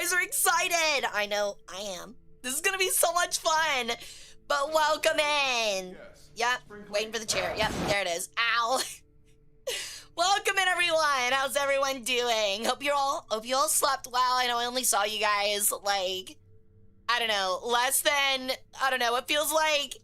guys are excited. I know I am. This is gonna be so much fun. But welcome in. Yep, waiting for the chair. Yep, there it is. Ow. Welcome in, everyone. How's everyone doing? Hope you all slept well. I know I only saw you guys like, I don't know, less than, I don't know, it feels like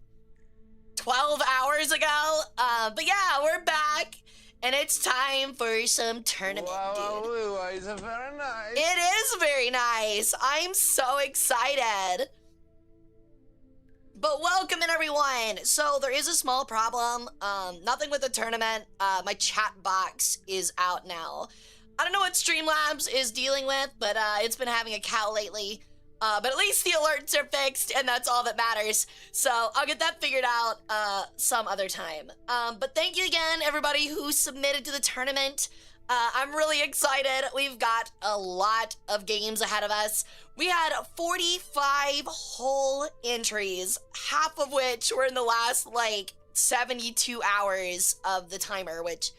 12 hours ago. But yeah, we're back. And it's time for some tournament, dude. It's very nice. It is very nice. I'm so excited. But welcome in, everyone. So there is a small problem. Nothing with the tournament. My chat box is out now. I don't know what Streamlabs is dealing with, but it's been having a cow lately. But at least the alerts are fixed, and that's all that matters. So I'll get that figured out some other time. But thank you again, everybody who submitted to the tournament. I'm really excited. We've got a lot of games ahead of us. We had 45 whole entries, half of which were in the last, like, 72 hours of the timer, which,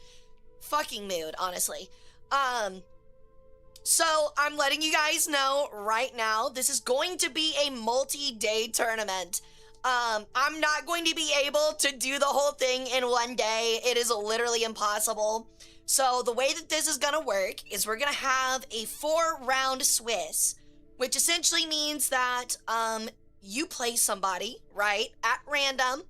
fucking mood, honestly. So I'm letting you guys know right now, this is going to be a multi-day tournament. I'm not going to be able to do the whole thing in one day. It is literally impossible. So the way that this is gonna work is we're gonna have a 4-round Swiss, which essentially means that you play somebody, right, at random.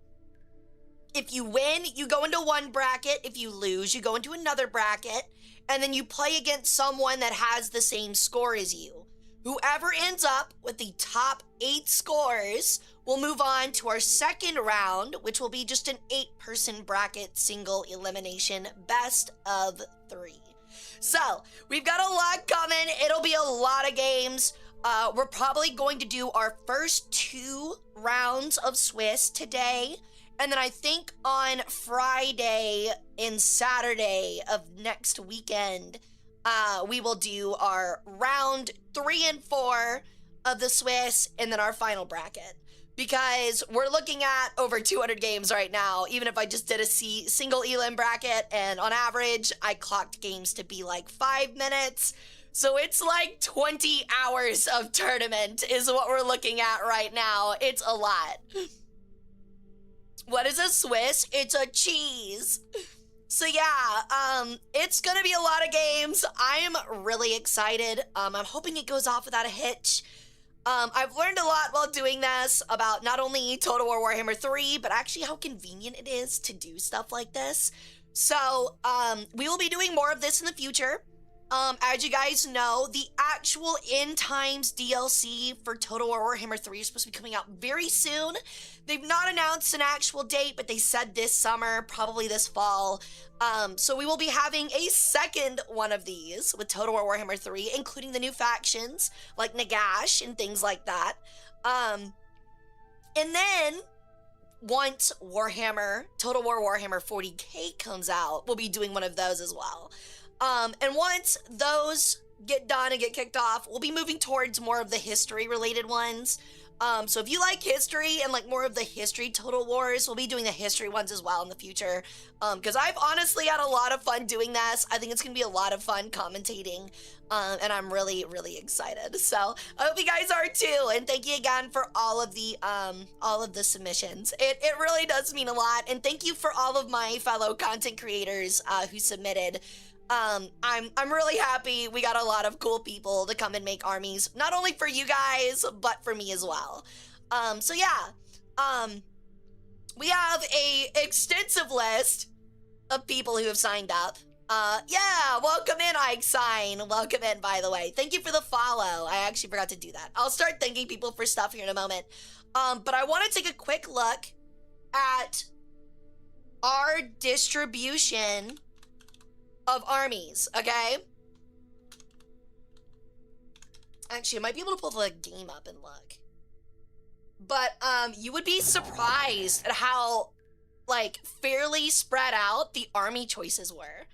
If you win, you go into one bracket. If you lose, you go into another bracket. And then you play against someone that has the same score as you. Whoever ends up with the top 8 scores will move on to our second round, which will be just an 8-person bracket, single elimination, best of 3. So, we've got a lot coming. It'll be a lot of games. We're probably going to do our first 2 rounds of Swiss today. And then I think on Friday and Saturday of next weekend, we will do our round 3 and 4 of the Swiss and then our final bracket. Because we're looking at over 200 games right now, even if I just did a single elim bracket, and on average, I clocked games to be like 5 minutes. So it's like 20 hours of tournament is what we're looking at right now. It's a lot. What is a Swiss? It's a cheese. So yeah, it's gonna be a lot of games. I am really excited. I'm hoping it goes off without a hitch. I've learned a lot while doing this about not only Total War Warhammer 3, but actually how convenient it is to do stuff like this. So, we will be doing more of this in the future. As you guys know, the actual End Times DLC for Total War Warhammer 3 is supposed to be coming out very soon. They've not announced an actual date, but they said this summer, probably this fall. So we will be having a second one of these with Total War Warhammer 3, including the new factions, like Nagash and things like that. And then, once Total War Warhammer 40k comes out, we'll be doing one of those as well. And once those get done and get kicked off, we'll be moving towards more of the history-related ones. So if you like history and like more of the history Total Wars, we'll be doing the history ones as well in the future. Because I've honestly had a lot of fun doing this. I think it's going to be a lot of fun commentating. And I'm really, really excited. So I hope you guys are too. And thank you again for all of the submissions. It really does mean a lot. And thank you for all of my fellow content creators who submitted. I'm really happy we got a lot of cool people to come and make armies, not only for you guys, but for me as well. So yeah, we have a extensive list of people who have signed up. Yeah, welcome in, Ike Sign. Welcome in, by the way. Thank you for the follow. I actually forgot to do that. I'll start thanking people for stuff here in a moment. But I want to take a quick look at our distribution of armies, okay? Actually, I might be able to pull the game up and look. But, you would be surprised at how, like, fairly spread out the army choices were.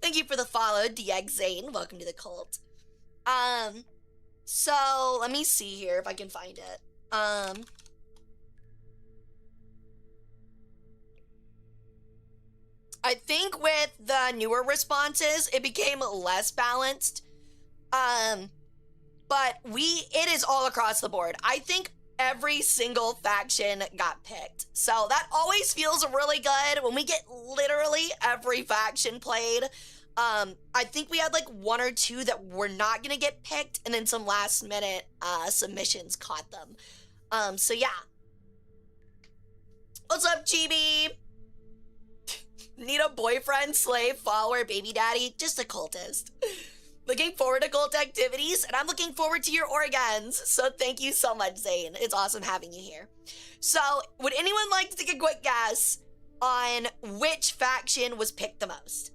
Thank you for the follow, DX Zane. Welcome to the cult. So, let me see here if I can find it. I think with the newer responses, it became less balanced. but it is all across the board. I think every single faction got picked. So that always feels really good when we get literally every faction played. I think we had like 1 or 2 that were not gonna get picked, and then some last minute submissions caught them. So yeah. What's up, Chibi? Need a boyfriend, slave, follower, baby daddy? Just a cultist. Looking forward to cult activities, and I'm looking forward to your organs. So thank you so much, Zane. It's awesome having you here. So, would anyone like to take a quick guess on which faction was picked the most?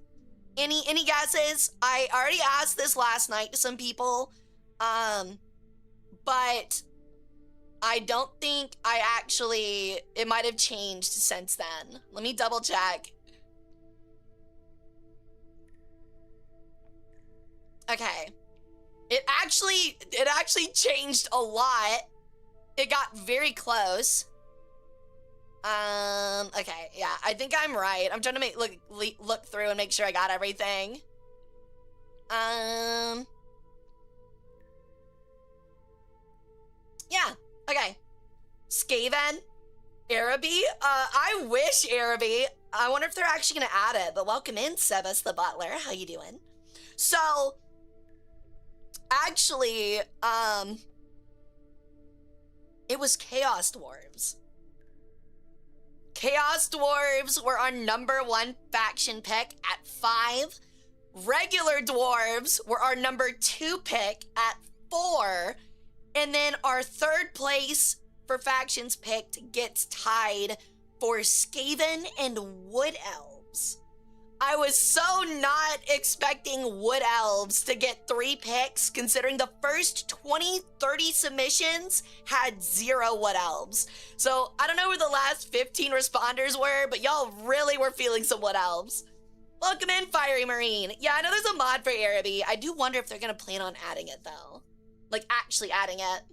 Any guesses? I already asked this last night to some people, but I don't think it might have changed since then. Let me double check. Okay. It actually changed a lot. It got very close. Okay, yeah, I think I'm right. I'm trying to look through and make sure I got everything. Yeah, okay. Skaven, Araby. I wish Araby. I wonder if they're actually gonna add it, but welcome in, Sebas the Butler. How you doing? So, actually, it was Chaos Dwarves. Chaos Dwarves were our #1 faction pick at 5. Regular Dwarves were our #2 pick at 4. And then our 3rd place for factions picked gets tied for Skaven and Wood Elves. I was so not expecting Wood Elves to get 3 picks, considering the first 20-30 submissions had 0 Wood Elves. So I don't know where the last 15 responders were, but y'all really were feeling some Wood Elves. Welcome in, Fiery Marine. Yeah, I know there's a mod for Araby. I do wonder if they're gonna plan on adding it though. Like actually adding it.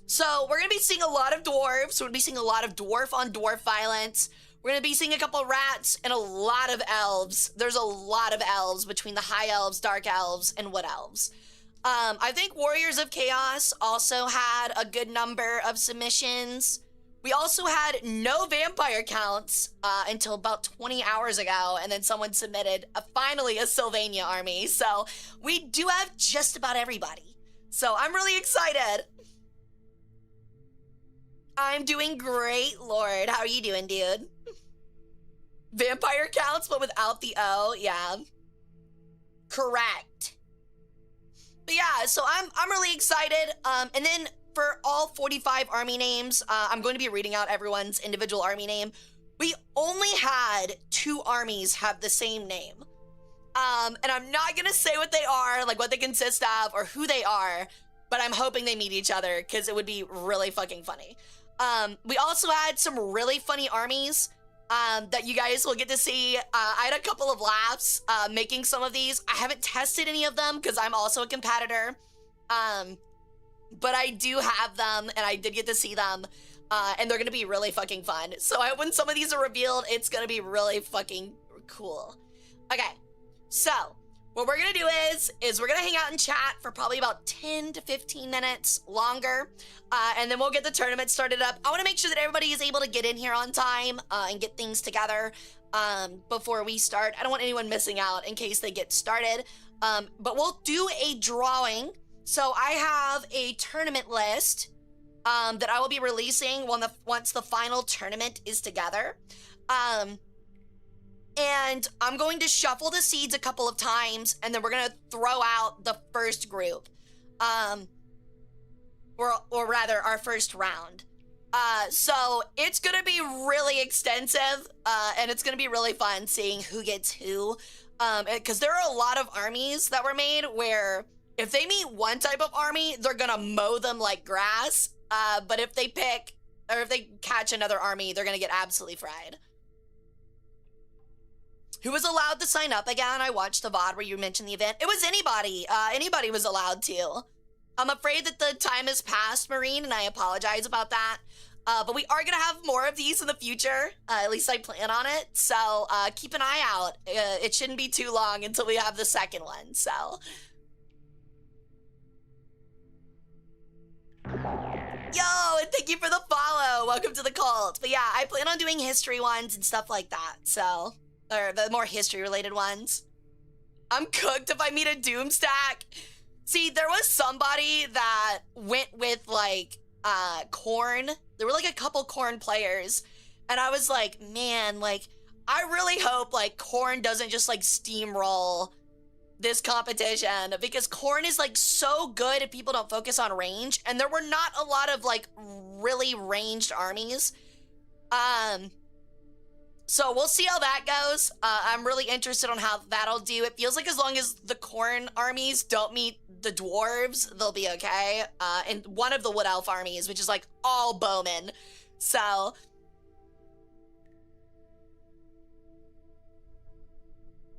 So we're gonna be seeing a lot of dwarves. We're gonna be seeing a lot of dwarf on dwarf violence. We're gonna be seeing a couple rats and a lot of elves. There's a lot of elves between the high elves, dark elves, and wood elves. I think Warriors of Chaos also had a good number of submissions. We also had no vampire counts until about 20 hours ago, and then someone submitted finally a Sylvania army. So we do have just about everybody. So I'm really excited. I'm doing great, Lord. How are you doing, dude? Vampire counts, but without the O, yeah. Correct. But yeah, so I'm really excited. And then for all 45 army names, I'm going to be reading out everyone's individual army name. We only had 2 armies have the same name. And I'm not gonna say what they are, like what they consist of or who they are, but I'm hoping they meet each other because it would be really fucking funny. We also had some really funny armies that you guys will get to see. I had a couple of laughs making some of these. I haven't tested any of them because I'm also a competitor. But I do have them and I did get to see them. And they're gonna be really fucking fun. So when some of these are revealed, it's gonna be really fucking cool. Okay, so what we're gonna do is we're gonna hang out and chat for probably about 10 to 15 minutes longer. And then we'll get the tournament started up. I wanna make sure that everybody is able to get in here on time and get things together before we start. I don't want anyone missing out in case they get started. But we'll do a drawing. So I have a tournament list that I will be releasing once the final tournament is together. And I'm going to shuffle the seeds a couple of times, and then we're gonna throw out the first group. Or rather, our first round. So it's gonna be really extensive, and it's gonna be really fun seeing who gets who. Because there are a lot of armies that were made where if they meet one type of army, they're gonna mow them like grass. But if they catch another army, they're gonna get absolutely fried. Who was allowed to sign up again? I watched the VOD where you mentioned the event. It was anybody. Anybody was allowed to. I'm afraid that the time has passed, Marine, and I apologize about that. But we are gonna have more of these in the future. At least I plan on it. So keep an eye out. It shouldn't be too long until we have the second one, so. Yo, and thank you for the follow. Welcome to the cult. But yeah, I plan on doing history ones and stuff like that. So, or the more history related ones. I'm cooked if I meet a doom stack. See, there was somebody that went with like corn. There were like a couple corn players. And I was like, man, like, I really hope like corn doesn't just like steamroll this competition, because corn is like so good if people don't focus on range, and there were not a lot of like really ranged armies. So we'll see how that goes. I'm really interested on how that'll do. It feels like as long as the corn armies don't meet the dwarves, they'll be okay. And one of the wood elf armies, which is like all bowmen. So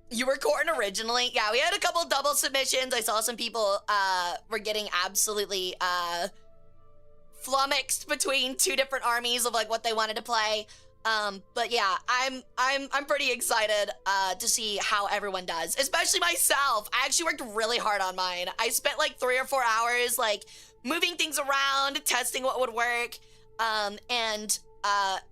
you were corn originally? Yeah, we had a couple double submissions. I saw some people were getting absolutely flummoxed between two different armies of like what they wanted to play. But yeah, I'm pretty excited to see how everyone does, especially myself. I actually worked really hard on mine. I spent like 3 or 4 hours like moving things around, testing what would work. And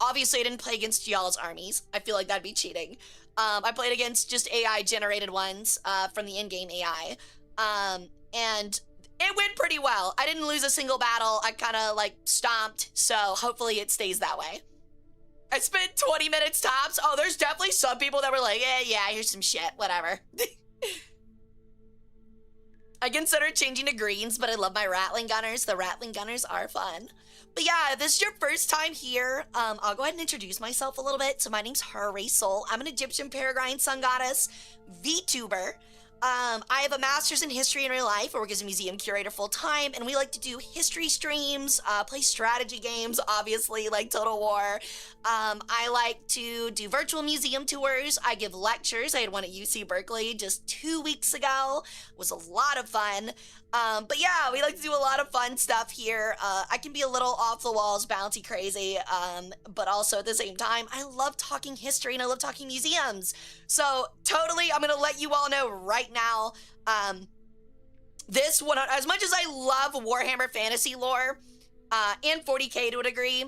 obviously I didn't play against y'all's armies. I feel like that'd be cheating. I played against just AI generated ones from the in-game AI. And it went pretty well. I didn't lose a single battle. I kind of like stomped, so hopefully it stays that way. I spent 20 minutes tops. Oh, there's definitely some people that were like, yeah, here's some shit, whatever. I considered changing to greens, but I love my Rattling Gunners. The Rattling Gunners are fun. But yeah, this is your first time here. I'll go ahead and introduce myself a little bit. So my name's Hara Rae Sol. I'm an Egyptian Peregrine Sun Goddess Vtuber. I have a master's in history in real life. I work as a museum curator full time, and we like to do history streams, play strategy games, obviously, like Total War. I like to do virtual museum tours. I give lectures. I had one at UC Berkeley just 2 weeks ago. It was a lot of fun. But yeah, we like to do a lot of fun stuff here. I can be a little off the walls, bouncy crazy, but also at the same time, I love talking history and I love talking museums. So totally, I'm gonna let you all know right now, this one, as much as I love Warhammer fantasy lore, and 40K to a degree,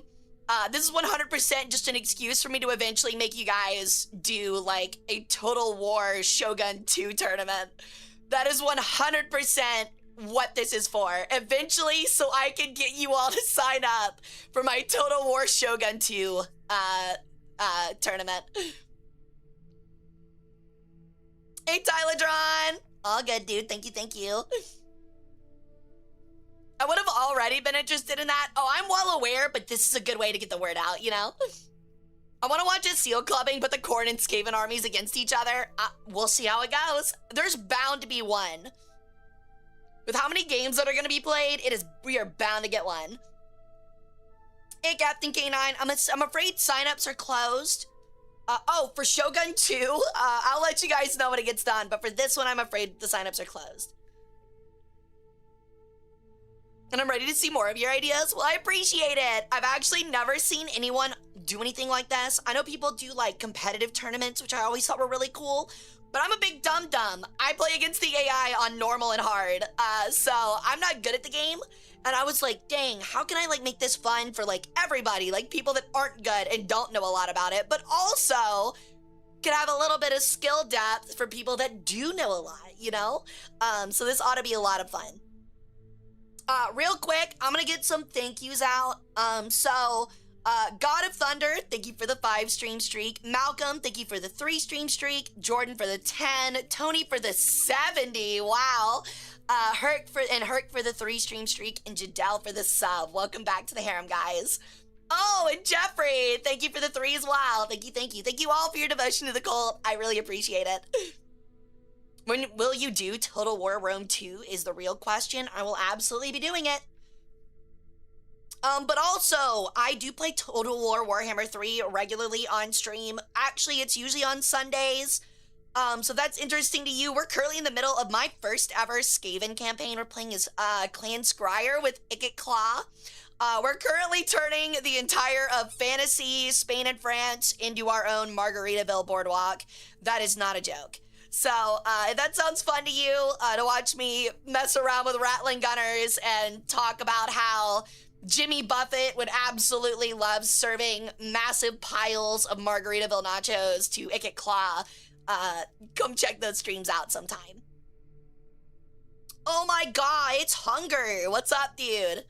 this is 100% just an excuse for me to eventually make you guys do like a Total War Shogun 2 tournament. That is 100% what this is for. Eventually, so I can get you all to sign up for my Total War Shogun 2 tournament. Hey, Tylodron! All good, dude. Thank you, thank you. I would have already been interested in that. Oh, I'm well aware, but this is a good way to get the word out, you know? I want to watch a seal clubbing, put the Khorne and Skaven armies against each other. We'll see how it goes. There's bound to be one. With how many games that are going to be played, we are bound to get one. Hey, Captain K9, I'm afraid signups are closed. Oh, for Shogun 2, I'll let you guys know when it gets done, but for this one, I'm afraid the signups are closed. And I'm ready to see more of your ideas. Well, I appreciate it. I've actually never seen anyone do anything like this. I know people do like competitive tournaments, which I always thought were really cool, but I'm a big dum-dum. I play against the AI on normal and hard, so I'm not good at the game. And I was like, dang, how can I like make this fun for like everybody, like people that aren't good and don't know a lot about it, but also can have a little bit of skill depth for people that do know a lot, you know? So this ought to be a lot of fun. Real quick, I'm gonna get some thank yous out. God of Thunder, thank you for the 5 stream streak. Malcolm, thank you for the 3 stream streak. Jordan for the 10. Tony for the 70. Wow. Herc for the 3 stream streak, and Jadel for the sub. Welcome back to the harem, guys. Oh, and Jeffrey, thank you for the 3 as well. Thank you, thank you. Thank you all for your devotion to the cult. I really appreciate it. When will you do Total War Rome 2 is the real question. I will absolutely be doing it. But also, I do play Total War Warhammer 3 regularly on stream. Actually, it's usually on Sundays. So that's interesting to you. We're currently in the middle of my first ever Skaven campaign. We're playing as Clan Scryer with Icket Claw. We're currently turning the entire of Fantasy, Spain and France into our own Margaritaville boardwalk. That is not a joke. So, if that sounds fun to you, to watch me mess around with Rattling Gunners and talk about how Jimmy Buffett would absolutely love serving massive piles of Margaritaville nachos to Icket Claw. Come check those streams out sometime. Oh my god, it's Hunger. What's up, dude?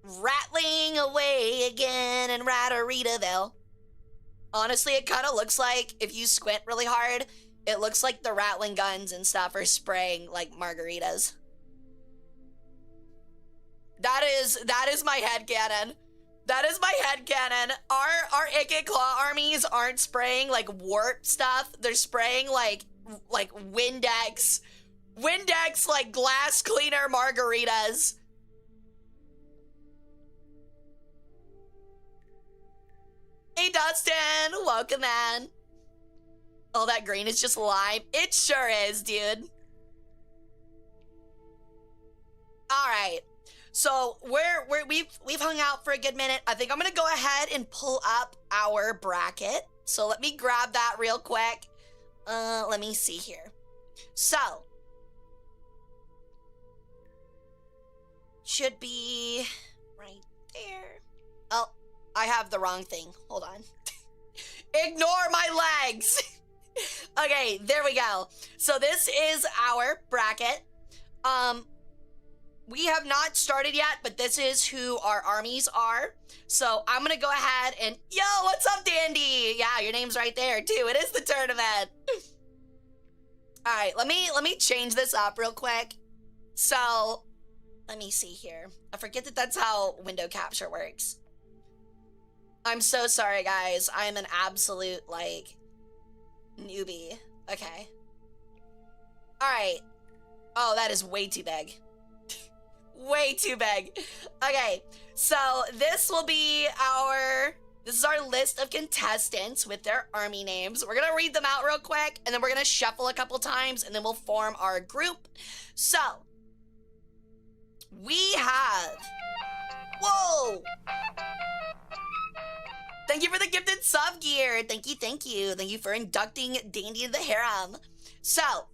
Rattling away again in Rataritaville. Honestly, it kind of looks like, if you squint really hard, it looks like the rattling guns and stuff are spraying like margaritas. That is my headcanon. That is my headcanon. Our Icket Claw armies aren't spraying like warp stuff. They're spraying like Windex like glass cleaner margaritas. Hey Dustin, welcome man. Oh, that green is just lime. It sure is, dude. All right. So we've hung out for a good minute. I think I'm gonna go ahead and pull up our bracket. So let me grab that real quick. Let me see here. So should be right there. Oh, I have the wrong thing. Hold on. Ignore my legs. Okay, there we go. So this is our bracket. We have not started yet, but this is who our armies are. So I'm gonna go ahead and, yo, what's up, Dandy? Yeah, your name's right there too. It is the tournament. All right, let me change this up real quick. So let me see here. I forget that that's how window capture works. I'm so sorry, guys. I'm an absolute, like, newbie. Okay. All right. Oh, that is way too big. Way too big. Okay, so this is our list of contestants with their army names. We're gonna read them out real quick, and then we're gonna shuffle a couple times, and then we'll form our group. So, we have... Whoa! Thank you for the gifted sub gear. Thank you, thank you. Thank you for inducting Dandy in the harem. So,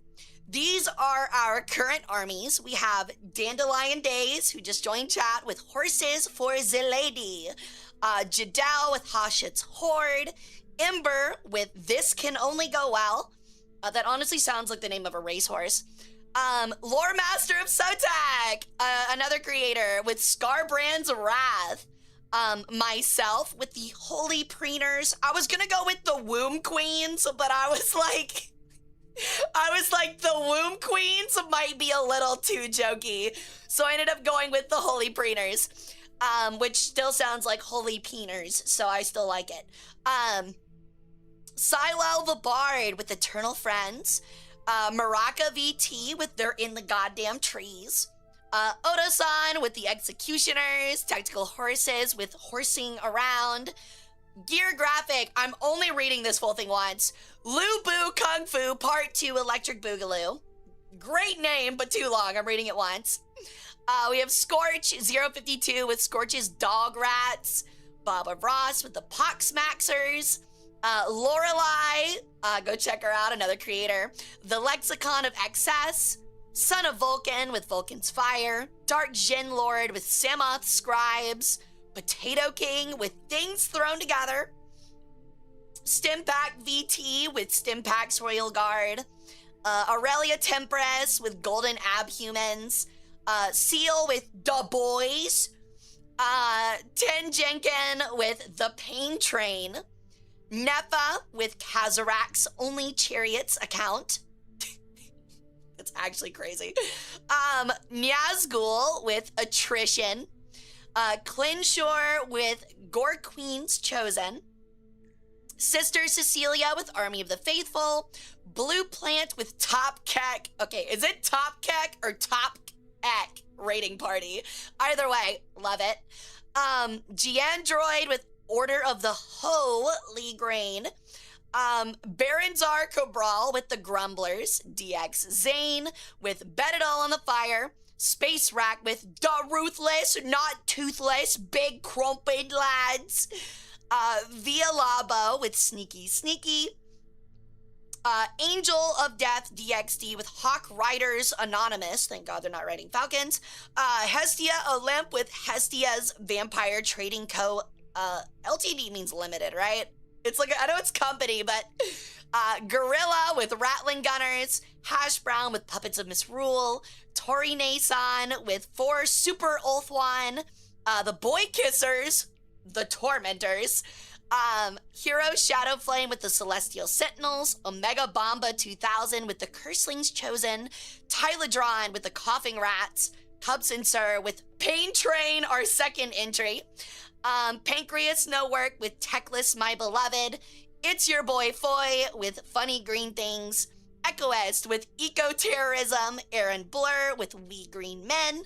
these are our current armies. We have Dandelion Days, who just joined chat with Horses for the Lady. Jadel with Hashit's Horde. Ember with This Can Only Go Well. That honestly sounds like the name of a racehorse. Lore Master of Sotek, another creator with Scarbrand's Wrath. Myself with the Holy Preeners. I was gonna go with the Womb Queens, but I was like, the Womb Queens might be a little too jokey. So I ended up going with the Holy Preeners, which still sounds like Holy Peeners, so I still like it. Silel the Bard with Eternal Friends. Maraka VT with They're in the Goddamn Trees. Odo-san with the Executioners. Tactical Horses with Horsing Around. Gear Graphic, I'm only reading this full thing once. Lu Bu Kung Fu Part 2 Electric Boogaloo. Great name, but too long. I'm reading it once. We have Scorch 052 with Scorch's Dog Rats. Baba Ross with the Poxmaxers. Lorelei, go check her out, another creator. The Lexicon of Excess. Son of Vulcan with Vulcan's Fire. Dark Jin Lord with Samoth Scribes. Potato King with Things Thrown Together. Stimpack VT with Stimpack's Royal Guard. Aurelia Tempress with Golden Abhumans. Seal with Da Boys. Ten Jenkin with The Pain Train. Nefa with Kazarak's Only Chariots account. It's actually crazy. Nazgul with Attrition. Clinshore with Gore Queen's Chosen. Sister Cecilia with Army of the Faithful. Blue Plant with Top Keck. Okay, is it Top Keck or Top Eck rating party? Either way, love it. Giandroid with Order of the Holy Grain. Baronzar Cabral with the Grumblers. DX Zane with Bet It All on the Fire. Space Rack with Da Ruthless, Not Toothless, Big Crumped Lads. Via Labo with Sneaky Sneaky. Angel of Death DXD with Hawk Riders Anonymous. Thank God they're not riding Falcons. Hestia Olymp with Hestia's Vampire Trading Co. LTD means limited, right? It's like, I know it's company, but Gorilla with Rattling Gunners. Hash Brown with Puppets of Misrule. Tori Nason with 4 Super Ulthwan. The Boy Kissers, the Tormentors. Hero Shadowflame with the Celestial Sentinels, Omega Bomba 2000 with the Curselings Chosen, Tyledron with the Coughing Rats, Hubson Sir with Pain Train, our second entry, Pancreas No Work with Techless My Beloved, It's Your Boy Foy with Funny Green Things, Echoest with Eco-Terrorism, Aaron Blur with We Green Men,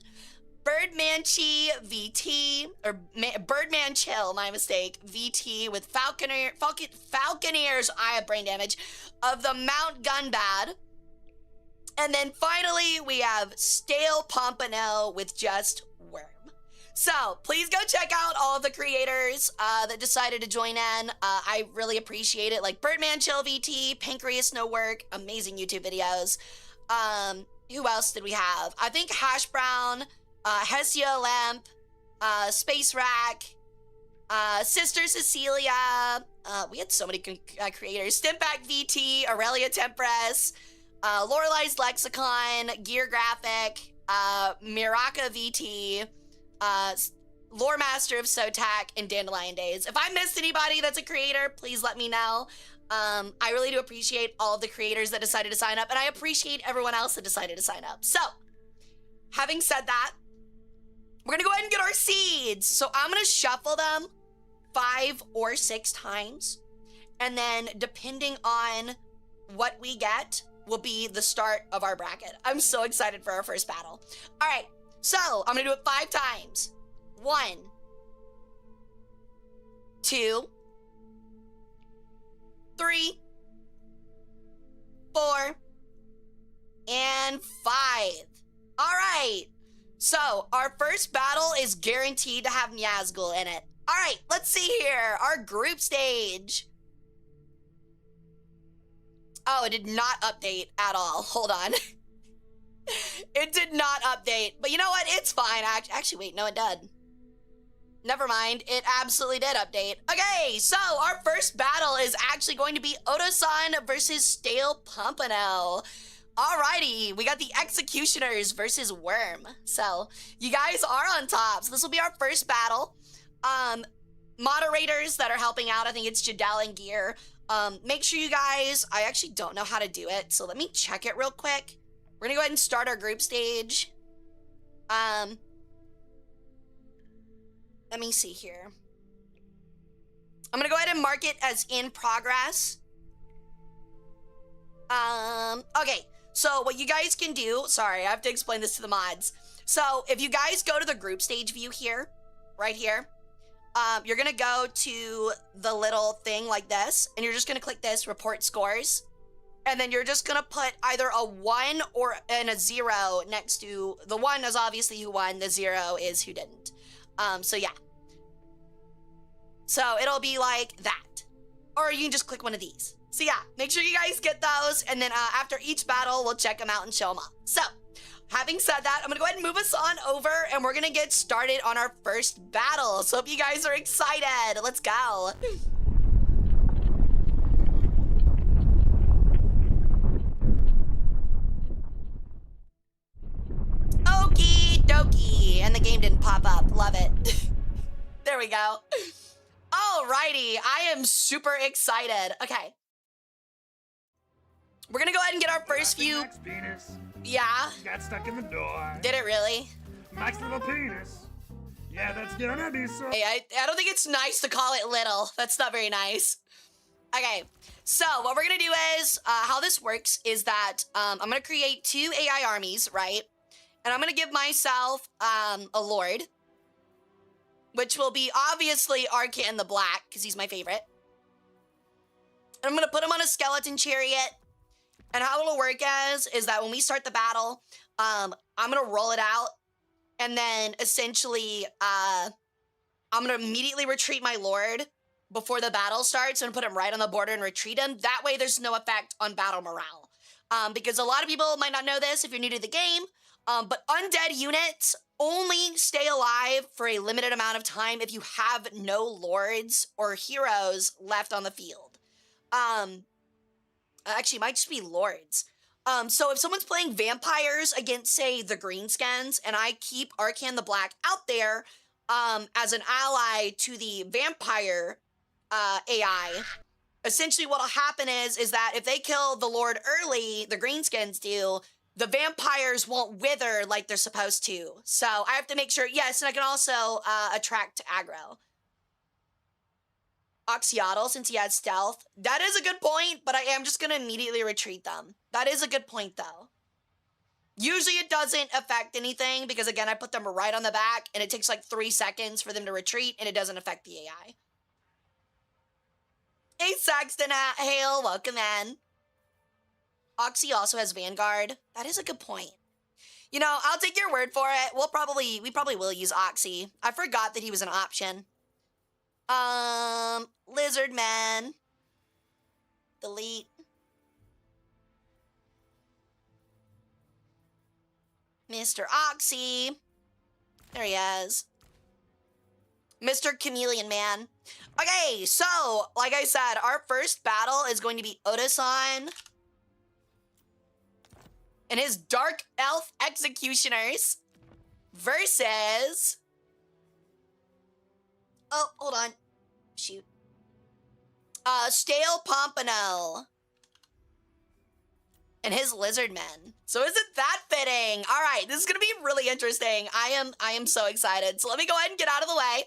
Birdman Chi VT, or Birdman Chill, my mistake, VT with Falconeers, I have brain damage, of the Mount Gunbad. And then finally, we have Stale Pompano with just Worm. So please go check out all of the creators that decided to join in. I really appreciate it. Like Birdman Chill VT, Pancreas No Work, amazing YouTube videos. Who else did we have? I think Hash Brown, Hestia Lamp, Space Rack, Sister Cecilia. We had so many creators. Stimpack VT, Aurelia Tempress, Lorelei's Lexicon, Gear Graphic, Miraka VT, Lore Master of Sotak, and Dandelion Days. If I missed anybody that's a creator, please let me know. I really do appreciate all of the creators that decided to sign up, and I appreciate everyone else that decided to sign up. So, having said that, we're gonna go ahead and get our seeds. So I'm gonna shuffle them 5 or 6 times. And then depending on what we get will be the start of our bracket. I'm so excited for our first battle. All right, so I'm gonna do it 5 times. 1, 2, 3, 4, and 5. All right. So, our first battle is guaranteed to have Nazgul in it. All right, let's see here. Our group stage. Oh, it did not update at all. Hold on. It did not update. But you know what? It's fine. Actually, wait. No, it did. Never mind. It absolutely did update. Okay, so our first battle is actually going to be Otosan versus Stale Pompano. Alrighty, we got the Executioners versus Worm. So, you guys are on top. So this will be our first battle. Moderators that are helping out, I think it's Jadal and Gear. Make sure you guys, I actually don't know how to do it, so let me check it real quick. We're gonna go ahead and start our group stage. Let me see here. I'm gonna go ahead and mark it as in progress. Okay. So what you guys can do, sorry, I have to explain this to the mods. So if you guys go to the group stage view here, right here, you're gonna go to the little thing like this, and you're just gonna click this, report scores. And then you're just gonna put either a 1 or and a 0 next to, the 1 is obviously who won, the 0 is who didn't. So yeah. So it'll be like that. Or you can just click one of these. So yeah, make sure you guys get those, and then after each battle, we'll check them out and show them off. So, having said that, I'm gonna go ahead and move us on over, and we're gonna get started on our first battle. So hope you guys are excited. Let's go. Okie dokie, and the game didn't pop up. Love it. There we go. Alrighty, I am super excited. Okay. We're gonna go ahead and get our first few. Max penis. Yeah. Got stuck in the door. Did it really? Max little penis. Yeah, that's gonna be so. Hey, I don't think it's nice to call it little. That's not very nice. Okay, so what we're gonna do is, how this works is that I'm gonna create 2 AI armies, right? And I'm gonna give myself a Lord, which will be obviously Arcan the Black, because he's my favorite. And I'm gonna put him on a skeleton chariot. And how it'll work is that when we start the battle, I'm gonna roll it out, and then essentially, I'm gonna immediately retreat my Lord, before the battle starts and put him right on the border and retreat him. That way there's no effect on battle morale. Because a lot of people might not know this if you're new to the game, but undead units only stay alive for a limited amount of time if you have no lords or heroes left on the field. Actually, it might just be lords. So if someone's playing vampires against, say, the greenskins, and I keep Arcan the Black out there as an ally to the vampire AI, essentially what'll happen is that if they kill the lord early, the greenskins do, the vampires won't wither like they're supposed to. So I have to make sure, yes, and I can also attract aggro. Oxyotl, since he has stealth. That is a good point, but I am just going to immediately retreat them. That is a good point, though. Usually it doesn't affect anything because, again, I put them right on the back, and it takes like 3 seconds for them to retreat, and it doesn't affect the AI. Hey, Saxton Hale, welcome in. Oxy also has Vanguard. That is a good point. You know, I'll take your word for it. We probably will use Oxy. I forgot that he was an option. Lizard Man. Delete. Mr. Oxy. There he is. Mr. Chameleon Man. Okay, so, like I said, our first battle is going to be Odasan and his Dark Elf Executioners versus... Oh, hold on. Shoot. Stale Pompano and his Lizard Men. So isn't that fitting? All right, this is gonna be really interesting. I am so excited. So let me go ahead and get out of the way.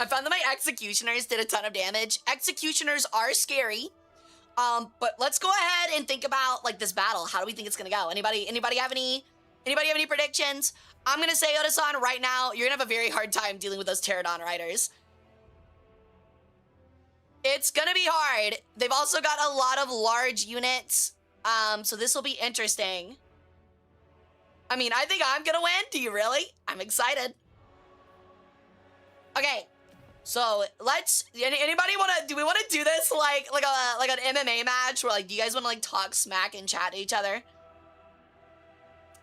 I found that my Executioners did a ton of damage. Executioners are scary. But let's go ahead and think about like this battle. How do we think it's gonna go? Anybody have any predictions? I'm gonna say, Odasan, right now, you're gonna have a very hard time dealing with those Pterodon riders. It's gonna be hard. They've also got a lot of large units. So this will be interesting. I mean, I think I'm gonna win. Do you really? I'm excited. Okay. So let's, anybody do we want to do this like an MMA match where like, do you guys want to like talk smack and chat to each other?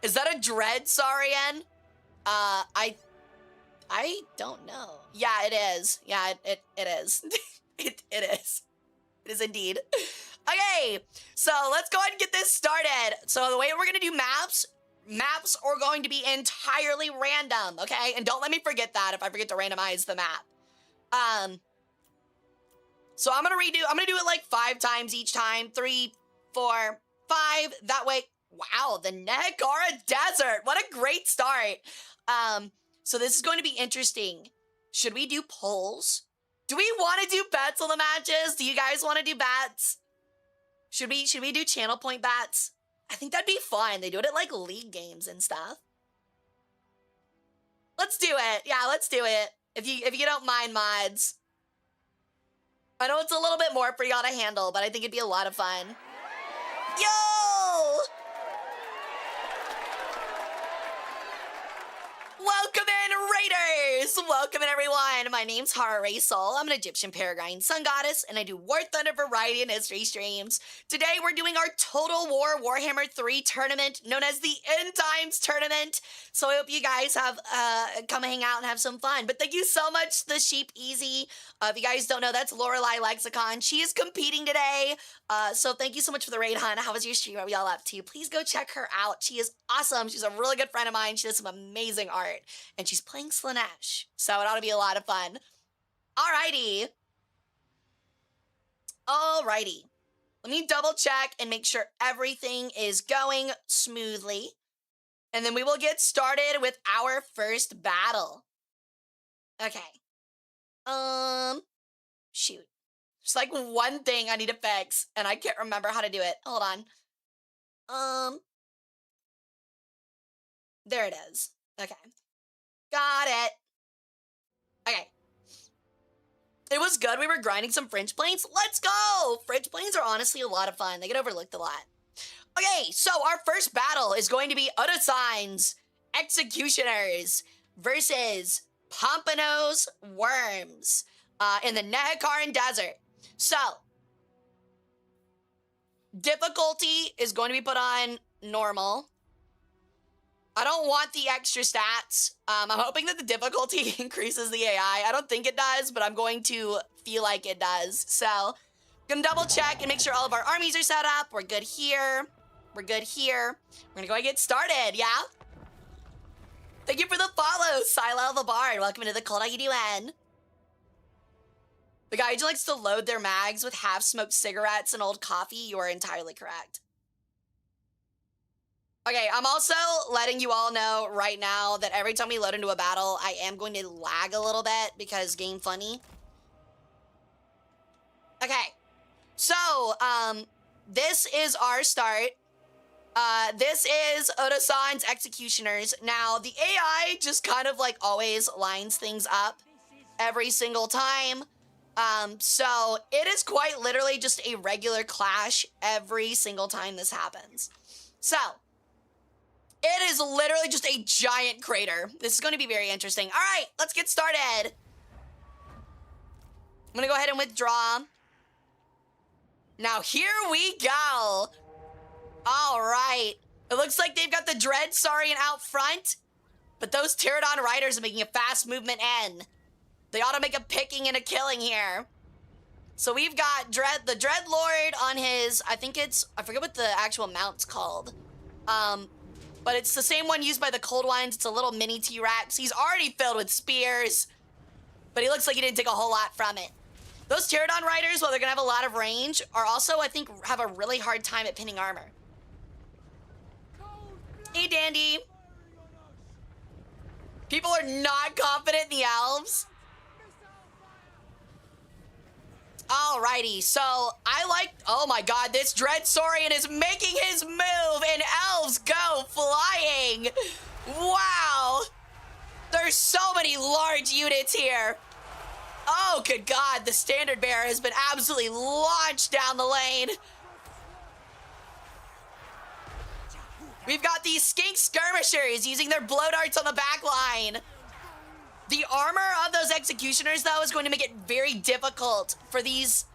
Is that a dread, Sarian? I don't know. Yeah, it is. Yeah, it is. it is. It is indeed. Okay, so let's go ahead and get this started. So the way we're gonna do maps are going to be entirely random, okay? And don't let me forget that if I forget to randomize the map. So I'm gonna do it like 5 times each time. 3, 4, 5. That way, wow, the Negara Desert. What a great start. So this is going to be interesting. Should we do polls? Do we want to do bets on the matches? Do you guys want to do bets? Should we do channel point bets? I think that'd be fun. They do it at like league games and stuff. Let's do it. Yeah, let's do it. If you don't mind, mods. I know it's a little bit more for y'all to handle, but I think it'd be a lot of fun. Yo! Welcome in, Raiders! Welcome in, everyone. My name's Hara Rae Sol. I'm an Egyptian Peregrine Sun Goddess, and I do War Thunder variety and history streams. Today, we're doing our Total War Warhammer 3 tournament, known as the End Times Tournament. So I hope you guys have come hang out and have some fun. But thank you so much, The Sheep Easy. If you guys don't know, that's Lorelei Lexicon. She is competing today. So thank you so much for the raid, hun. How was your stream? What are we all up to? Please go check her out. She is awesome. She's a really good friend of mine. She does some amazing art. And she's playing Slanesh. So it ought to be a lot of fun. Alrighty. Alrighty. Let me double check and make sure everything is going smoothly. And then we will get started with our first battle. Okay. Shoot. There's like one thing I need to fix, and I can't remember how to do it. Hold on. There it is. Okay. Got it. Okay. It was good. We were grinding some French planes. Let's go! French planes are honestly a lot of fun. They get overlooked a lot. Okay, so our first battle is going to be Odasan's Executioners versus Pompano's worms in the Nehekaran Desert. So, difficulty is going to be put on normal. I don't want the extra stats. I'm hoping that the difficulty increases the AI. I don't think it does, but I'm going to feel like it does. So, gonna double check and make sure all of our armies are set up. We're good here. We're good here. We're gonna go and get started, yeah? Thank you for the follow, Silo the Bard. Welcome to the Cold IUDN. The guy who likes to load their mags with half-smoked cigarettes and old coffee, you are entirely correct. Okay, I'm also letting you all know right now that every time we load into a battle, I am going to lag a little bit because game funny. Okay, so, this is our start. This is Oda-san's Executioners. Now, the AI just kind of like always lines things up every single time. So it is quite literally just a regular clash every single time this happens. So, it is literally just a giant crater. This is going to be very interesting. All right, let's get started. I'm going to go ahead and withdraw. Now, here we go. All right. It looks like they've got the Dread Saurian out front, but those Pterodon riders are making a fast movement in. They ought to make a picking and a killing here. So we've got the Dread Lord on his, I forget what the actual mount's called. But it's the same one used by the Cold Ones. It's a little mini T-Rex. He's already filled with spears, but he looks like he didn't take a whole lot from it. Those Pterodon riders, while they're gonna have a lot of range, are also, I think, have a really hard time at pinning armor. Hey, Dandy. People are not confident in the elves. Alrighty, so I like, oh my god, this Dread Saurian is making his move and elves go flying. Wow. There's so many large units here. Oh, good god, the standard bearer has been absolutely launched down the lane. We've got these skink skirmishers using their blow darts on the back line. The armor of those executioners, though, is going to make it very difficult for these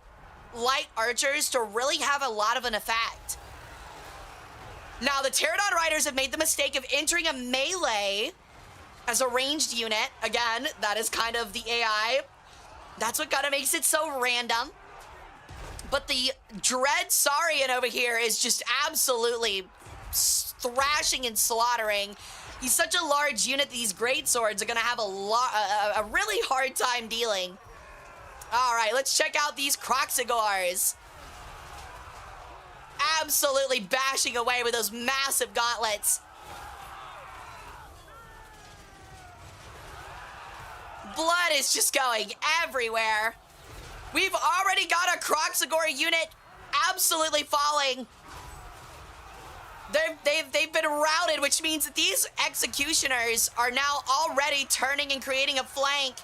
light archers to really have a lot of an effect. Now, the Pterodon riders have made the mistake of entering a melee as a ranged unit. Again, that is kind of the AI. That's what kind of makes it so random. But the Dread Saurian over here is just absolutely thrashing and slaughtering. He's such a large unit, these great swords are gonna have a really hard time dealing. All right, let's check out these Croxagors. Absolutely bashing away with those massive gauntlets. Blood is just going everywhere. We've already got a Croxagor unit absolutely falling. They've been routed, which means that these executioners are now already turning and creating a flank.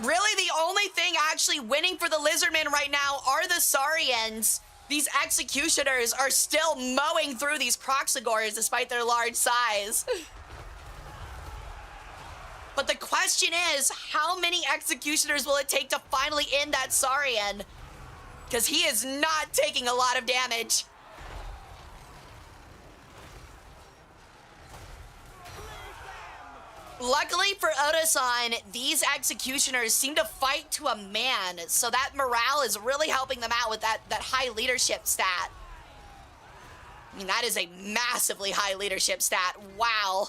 Really, the only thing actually winning for the Lizardmen right now are the Saurians. These executioners are still mowing through these Croxagors despite their large size. But the question is, how many executioners will it take to finally end that Saurian? Because he is not taking a lot of damage. Luckily for Oda-san, these executioners seem to fight to a man, so that morale is really helping them out with that high leadership stat. I mean, that is a massively high leadership stat. Wow.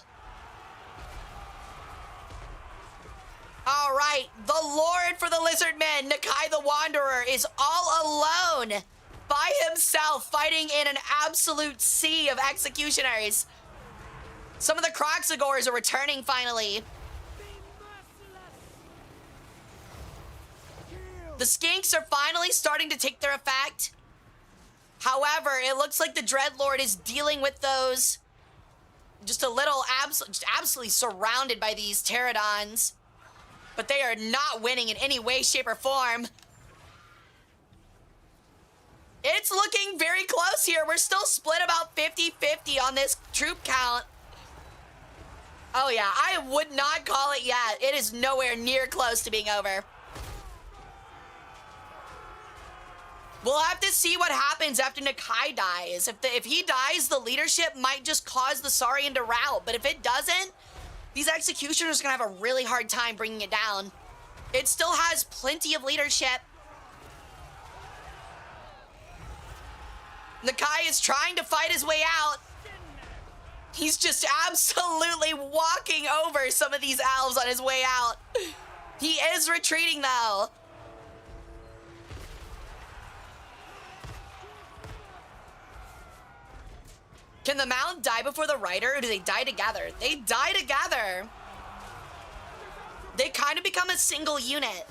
All right, the Lord for the Lizardmen, Nakai the Wanderer, is all alone by himself, fighting in an absolute sea of executioners. Some of the Croxagors are returning finally. The Skinks are finally starting to take their effect. However, it looks like the Dreadlord is dealing with those just a little, just absolutely surrounded by these Pterodons. But they are not winning in any way, shape, or form. It's looking very close here. We're still split about 50-50 on this troop count. Oh yeah, I would not call it yet. It is nowhere near close to being over. We'll have to see what happens after Nakai dies. If he dies, the leadership might just cause the Saurian to rout. But if it doesn't, these executioners are gonna have a really hard time bringing it down. It still has plenty of leadership. Nakai is trying to fight his way out. He's just absolutely walking over some of these elves on his way out. He is retreating though. Can the mount die before the rider, or do they die together? They die together. They kind of become a single unit.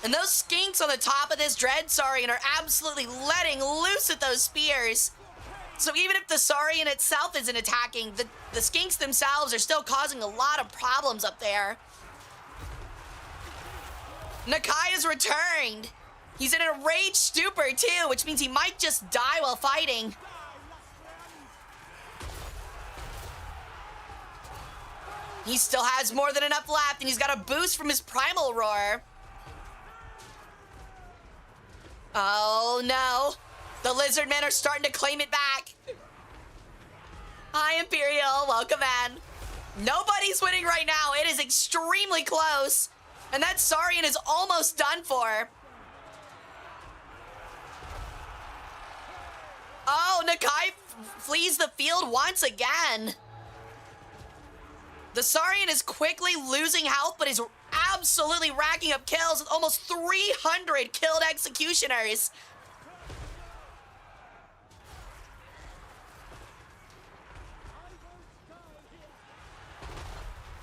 And those skinks on the top of this Dread Saurian are absolutely letting loose at those spears. So even if the Saurian itself isn't attacking, the skinks themselves are still causing a lot of problems up there. Nakai has returned. He's in a rage stupor too, which means he might just die while fighting. He still has more than enough left, and he's got a boost from his Primal Roar. Oh no. The lizard men are starting to claim it back. Hi, Imperial. Welcome in. Nobody's winning right now. It is extremely close. And that Saurian is almost done for. Oh, Nakai flees the field once again. The Saurian is quickly losing health, but is absolutely racking up kills with almost 300 killed executioners.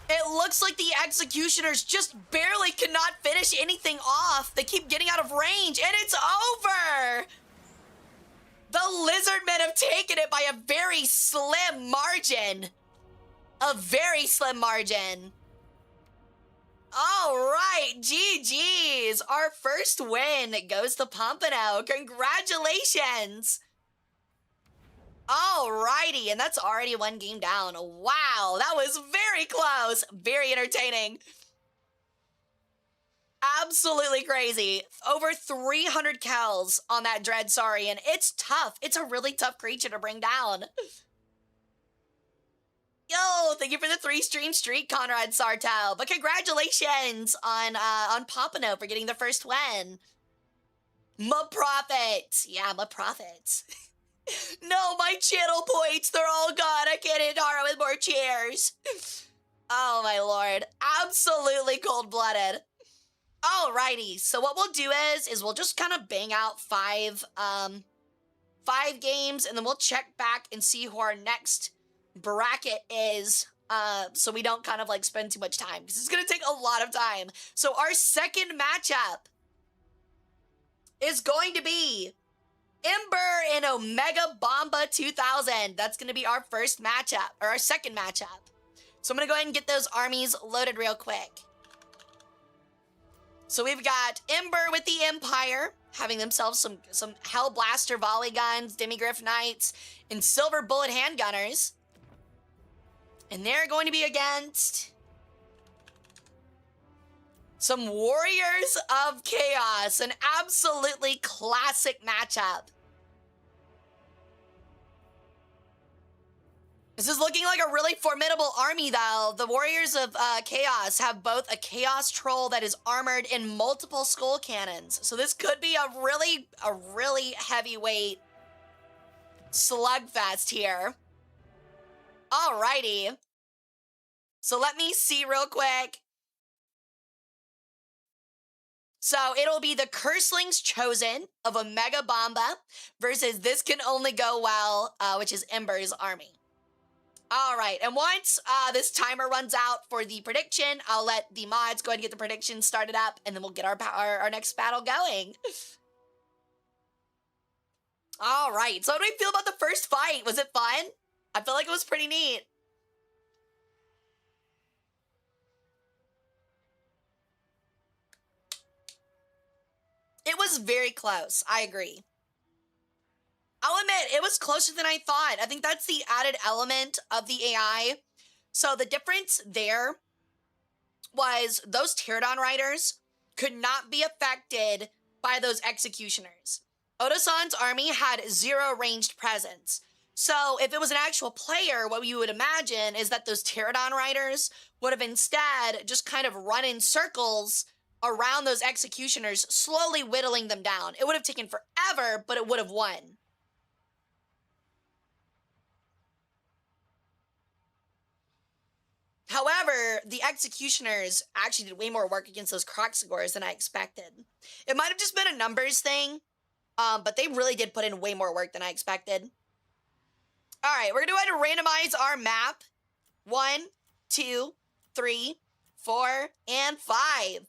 It looks like the executioners just barely cannot finish anything off. They keep getting out of range, and it's over! The lizardmen have taken it by a very slim margin. A very slim margin. All right, GG's. Our first win goes to Pompano. Congratulations. All righty, and that's already one game down. Wow, that was very close. Very entertaining. Absolutely crazy. Over 300 kills on that Dread Saurian. It's tough. It's a really tough creature to bring down. Yo, thank you for the 3-stream streak, Conrad Sartel. But congratulations on Pompano for getting the first win. My profits. Yeah, my profits. No, my channel points, they're all gone. I can't hit Hara with more chairs. Oh my lord. Absolutely cold-blooded. Alrighty, so what we'll do is we'll just kind of bang out five games, and then we'll check back and see who our next bracket is, so we don't kind of like spend too much time, because it's gonna take a lot of time. So our second matchup is going to be Ember and Omega Bomba 2000. That's gonna be our first matchup, or our second matchup. So I'm gonna go ahead and get those armies loaded real quick. So we've got Ember with the Empire, having themselves some Hellblaster volley guns, Demigryph Knights, and Silver Bullet handgunners. And they're going to be against some Warriors of Chaos, an absolutely classic matchup. This is looking like a really formidable army, though. The Warriors of Chaos have both a Chaos Troll that is armored in multiple skull cannons. So this could be a really heavyweight slugfest here. Alrighty. So let me see real quick. So it'll be the Curselings Chosen of Omega Bomba versus This Can Only Go Well, which is Ember's army. All right, and once this timer runs out for the prediction, I'll let the mods go ahead and get the prediction started up, and then we'll get our next battle going. All right, so how do we feel about the first fight? Was it fun? I feel like it was pretty neat. It was very close. I agree. I'll admit, it was closer than I thought. I think that's the added element of the AI. So the difference there was those Pterodon riders could not be affected by those executioners. Oda-san's army had 0 ranged presence. So if it was an actual player, what you would imagine is that those Pterodon riders would have instead just kind of run in circles around those executioners, slowly whittling them down. It would have taken forever, but it would have won. However, the executioners actually did way more work against those Kroxigors than I expected. It might have just been a numbers thing, but they really did put in way more work than I expected. All right, we're gonna go ahead and randomize our map. 1, 2, 3, 4, and 5.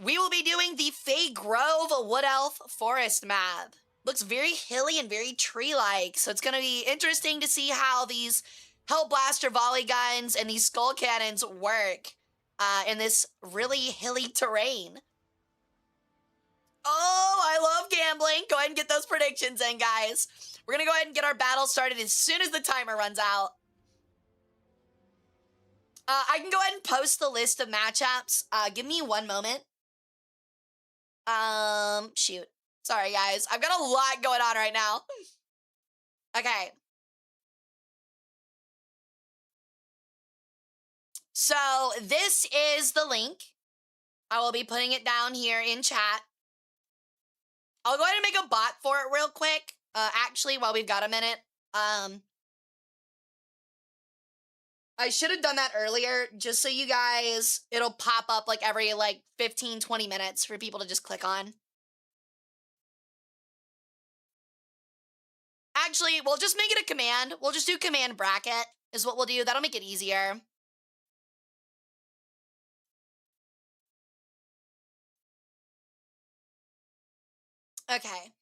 We will be doing the Fey Grove Wood Elf Forest map. Looks very hilly and very tree-like, so it's gonna be interesting to see how these Hellblaster volley guns and these skull cannons work in this really hilly terrain. Oh, I love gambling. Go ahead and get those predictions in, guys. We're going to go ahead and get our battle started as soon as the timer runs out. I can go ahead and post the list of matchups. Give me one moment. Shoot. Sorry, guys. I've got a lot going on right now. Okay. So this is the link. I will be putting it down here in chat. I'll go ahead and make a bot for it real quick. Actually, while we've got a minute. I should have done that earlier, just so you guys, it'll pop up like every 15, 20 minutes for people to just click on. Actually, we'll just make it a command. We'll just do command bracket is what we'll do. That'll make it easier. Okay.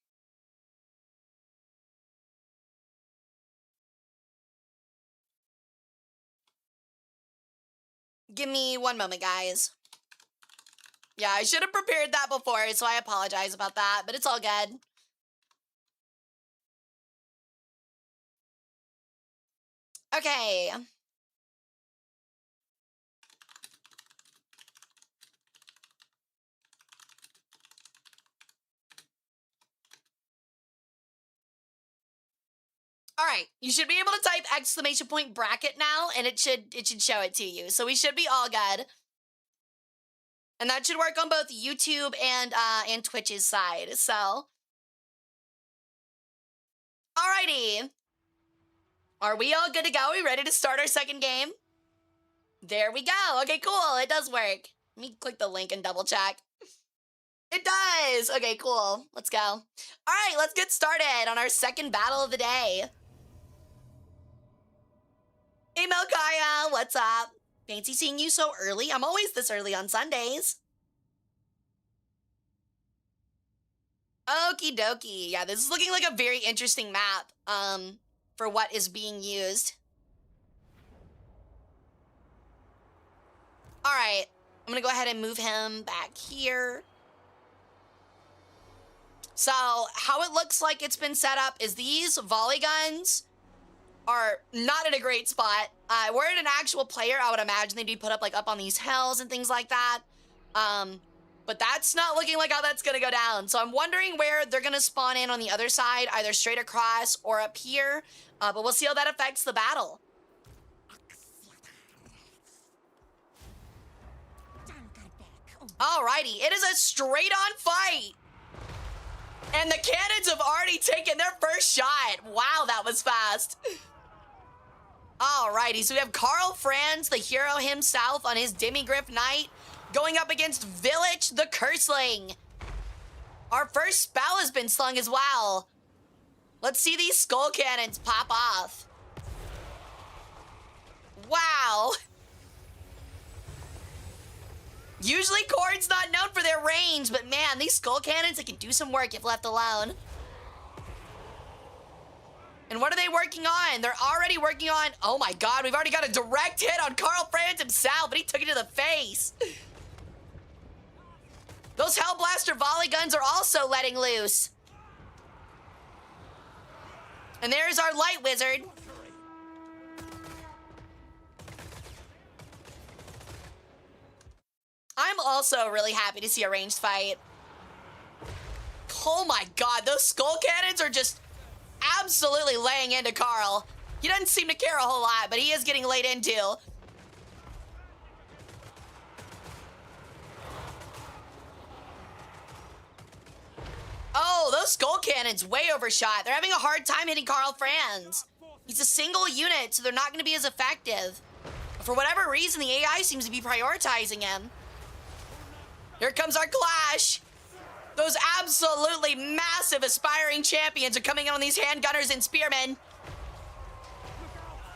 Give me one moment, guys. Yeah, I should have prepared that before, so I apologize about that, but it's all good. Okay. All right, you should be able to type !point bracket now, and it should show it to you. So we should be all good. And that should work on both YouTube and Twitch's side. So, alrighty. Are we all good to go? Are we ready to start our second game? There we go. Okay, cool. It does work. Let me click the link and double check. It does. Okay, cool. Let's go. All right, let's get started on our second battle of the day. Hey, Melkaya, what's up? Fancy seeing you so early. I'm always this early on Sundays. Okie dokie. Yeah, this is looking like a very interesting map for what is being used. All right, I'm gonna go ahead and move him back here. So how it looks like it's been set up is these volley guns are not in a great spot. Were it an actual player, I would imagine they'd be put up up on these hills and things like that. But that's not looking like how that's gonna go down. So I'm wondering where they're gonna spawn in on the other side, either straight across or up here. But we'll see how that affects the battle. Alrighty, it is a straight-on fight. And the cannons have already taken their first shot. Wow, that was fast. Alrighty, so we have Karl Franz, the hero himself, on his Demigryph Knight, going up against Village the Curseling. Our first spell has been slung as well. Let's see these skull cannons pop off. Wow. Usually Khorne's not known for their range, but man, these skull cannons, they can do some work if left alone. And what are they working on? They're already working on, oh my god, we've already got a direct hit on Karl Franz himself, but he took it to the face. Those Hellblaster volley guns are also letting loose. And there's our light wizard. I'm also really happy to see a ranged fight. Oh my god, those skull cannons are just absolutely laying into Carl. He doesn't seem to care a whole lot, but he is getting laid into. Oh, those skull cannons way overshot. They're having a hard time hitting Karl Franz. He's a single unit, so they're not going to be as effective. For whatever reason, the AI seems to be prioritizing him. Here comes our clash. Those absolutely massive aspiring champions are coming in on these handgunners and spearmen.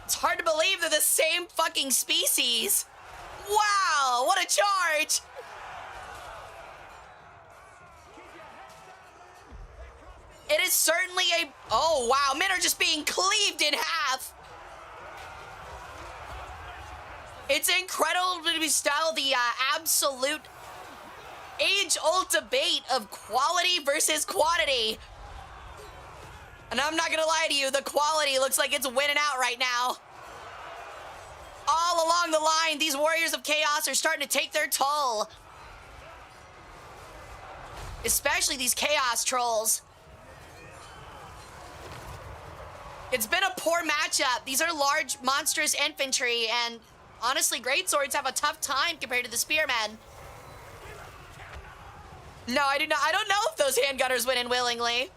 It's hard to believe they're the same fucking species. Wow, what a charge. It is certainly a... Oh, wow, men are just being cleaved in half. It's incredible to be still the absolute age-old debate of quality versus quantity. And I'm not gonna lie to you, the quality looks like it's winning out right now. All along the line, these warriors of chaos are starting to take their toll. Especially these chaos trolls. It's been a poor matchup. These are large, monstrous infantry, and honestly, greatswords have a tough time compared to the spearmen. No, I do not. I don't know if those handgunners went in willingly.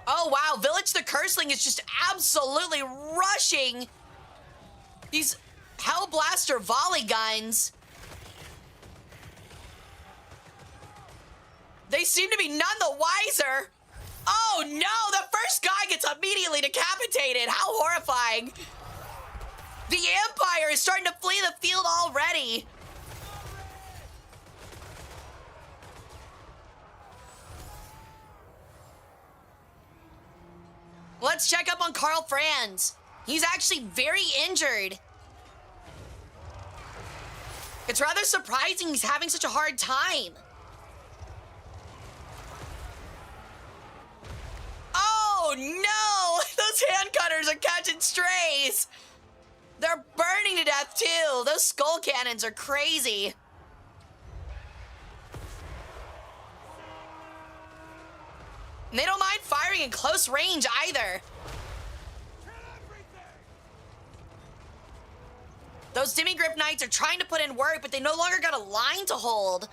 Oh, wow. Village the Curseling is just absolutely rushing these Hellblaster volley guns. They seem to be none the wiser. Oh, no. The first guy gets immediately decapitated. How horrifying. The Empire is starting to flee the field already. Let's check up on Karl Franz. He's actually very injured. It's rather surprising he's having such a hard time. Oh no! Those handgunners are catching strays. They're burning to death too. Those skull cannons are crazy. And they don't mind firing in close range either. Those Demi-Grip Knights are trying to put in work, but they no longer got a line to hold.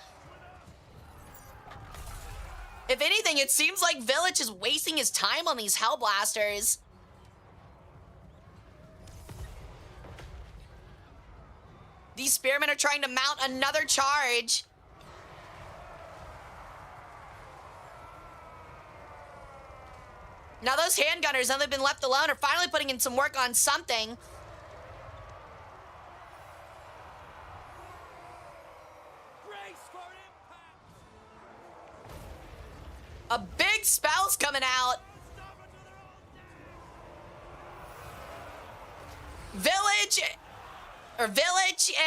If anything, it seems like Village is wasting his time on these Hellblasters. These spearmen are trying to mount another charge. Now those handgunners, now they've been left alone, are finally putting in some work on something. A big spell's coming out. Village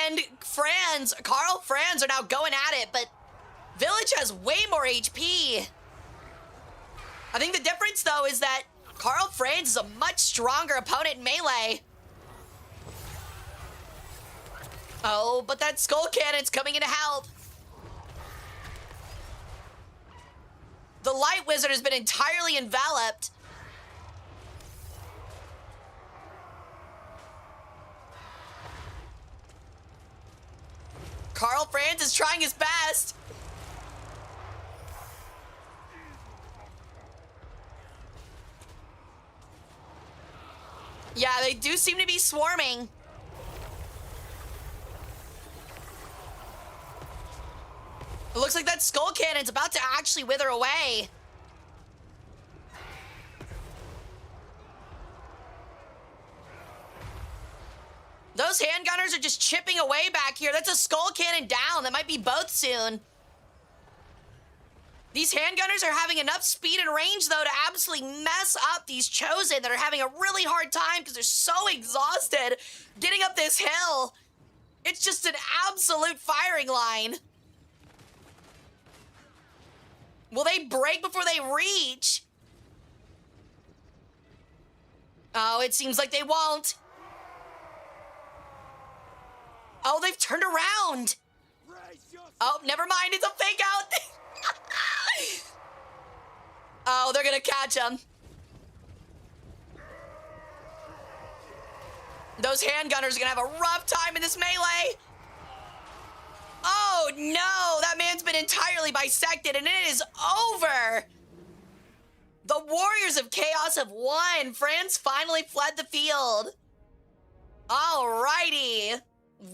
and Franz, Karl Franz are now going at it, but Village has way more HP. I think the difference, though, is that Karl Franz is a much stronger opponent in melee. Oh, but that skull cannon's coming in to help. The light wizard has been entirely enveloped. Karl Franz is trying his best. Yeah, they do seem to be swarming. It looks like that skull cannon's about to actually wither away. Those handgunners are just chipping away back here. That's a skull cannon down. That might be both soon. These handgunners are having enough speed and range, though, to absolutely mess up these Chosen that are having a really hard time because they're so exhausted getting up this hill. It's just an absolute firing line. Will they break before they reach? Oh, it seems like they won't. Oh, they've turned around. Oh, never mind. It's a fake out. Oh, they're going to catch him. Those handgunners are going to have a rough time in this melee. Oh, no. That man's been entirely bisected, and it is over. The Warriors of Chaos have won. France finally fled the field. Alrighty.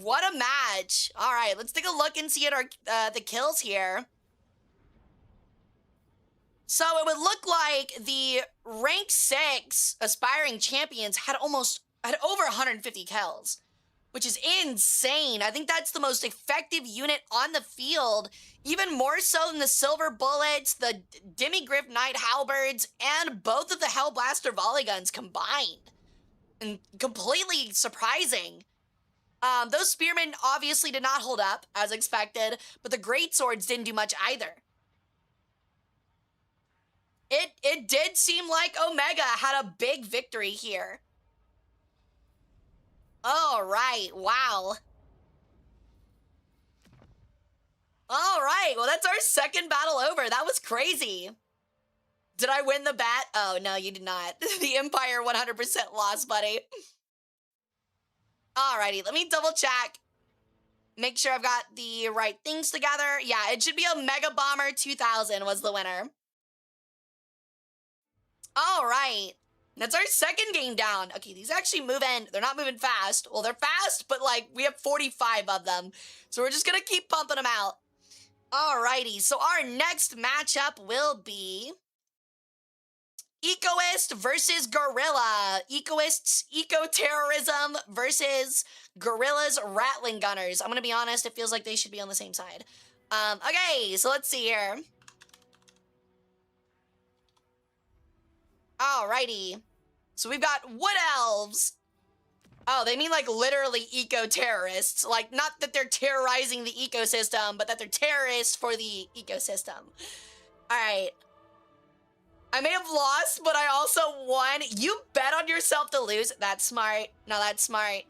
What a match. All right, let's take a look and see at our the kills here. So it would look like the rank 6 aspiring champions had over 150 kills, which is insane. I think that's the most effective unit on the field, even more so than the Silver Bullets, the Demigriff Knight Halberds, and both of the Hellblaster Volley Guns combined. And completely surprising. Those Spearmen obviously did not hold up, as expected, but the Greatswords didn't do much either. It did seem like Omega had a big victory here. All right, wow. All right, well, that's our second battle over. That was crazy. Did I win the bat? Oh, no, you did not. The Empire 100% lost, buddy. Alrighty, let me double check. Make sure I've got the right things together. Yeah, it should be a Mega Bomber 2000 was the winner. All right, that's our second game down. Okay, these actually move in. They're not moving fast. Well, they're fast, but like we have 45 of them. So we're just gonna keep pumping them out. Alrighty, so our next matchup will be Ecoist versus Guerrilla. Ecoists, eco-terrorism versus Guerrilla's Rattling Gunners. I'm gonna be honest, it feels like they should be on the same side. Okay, so let's see here. Alrighty. So we've got Wood Elves. Oh, they mean like literally eco-terrorists. Like, not that they're terrorizing the ecosystem, but that they're terrorists for the ecosystem. Alright. I may have lost, but I also won. You bet on yourself to lose. That's smart. No, that's smart.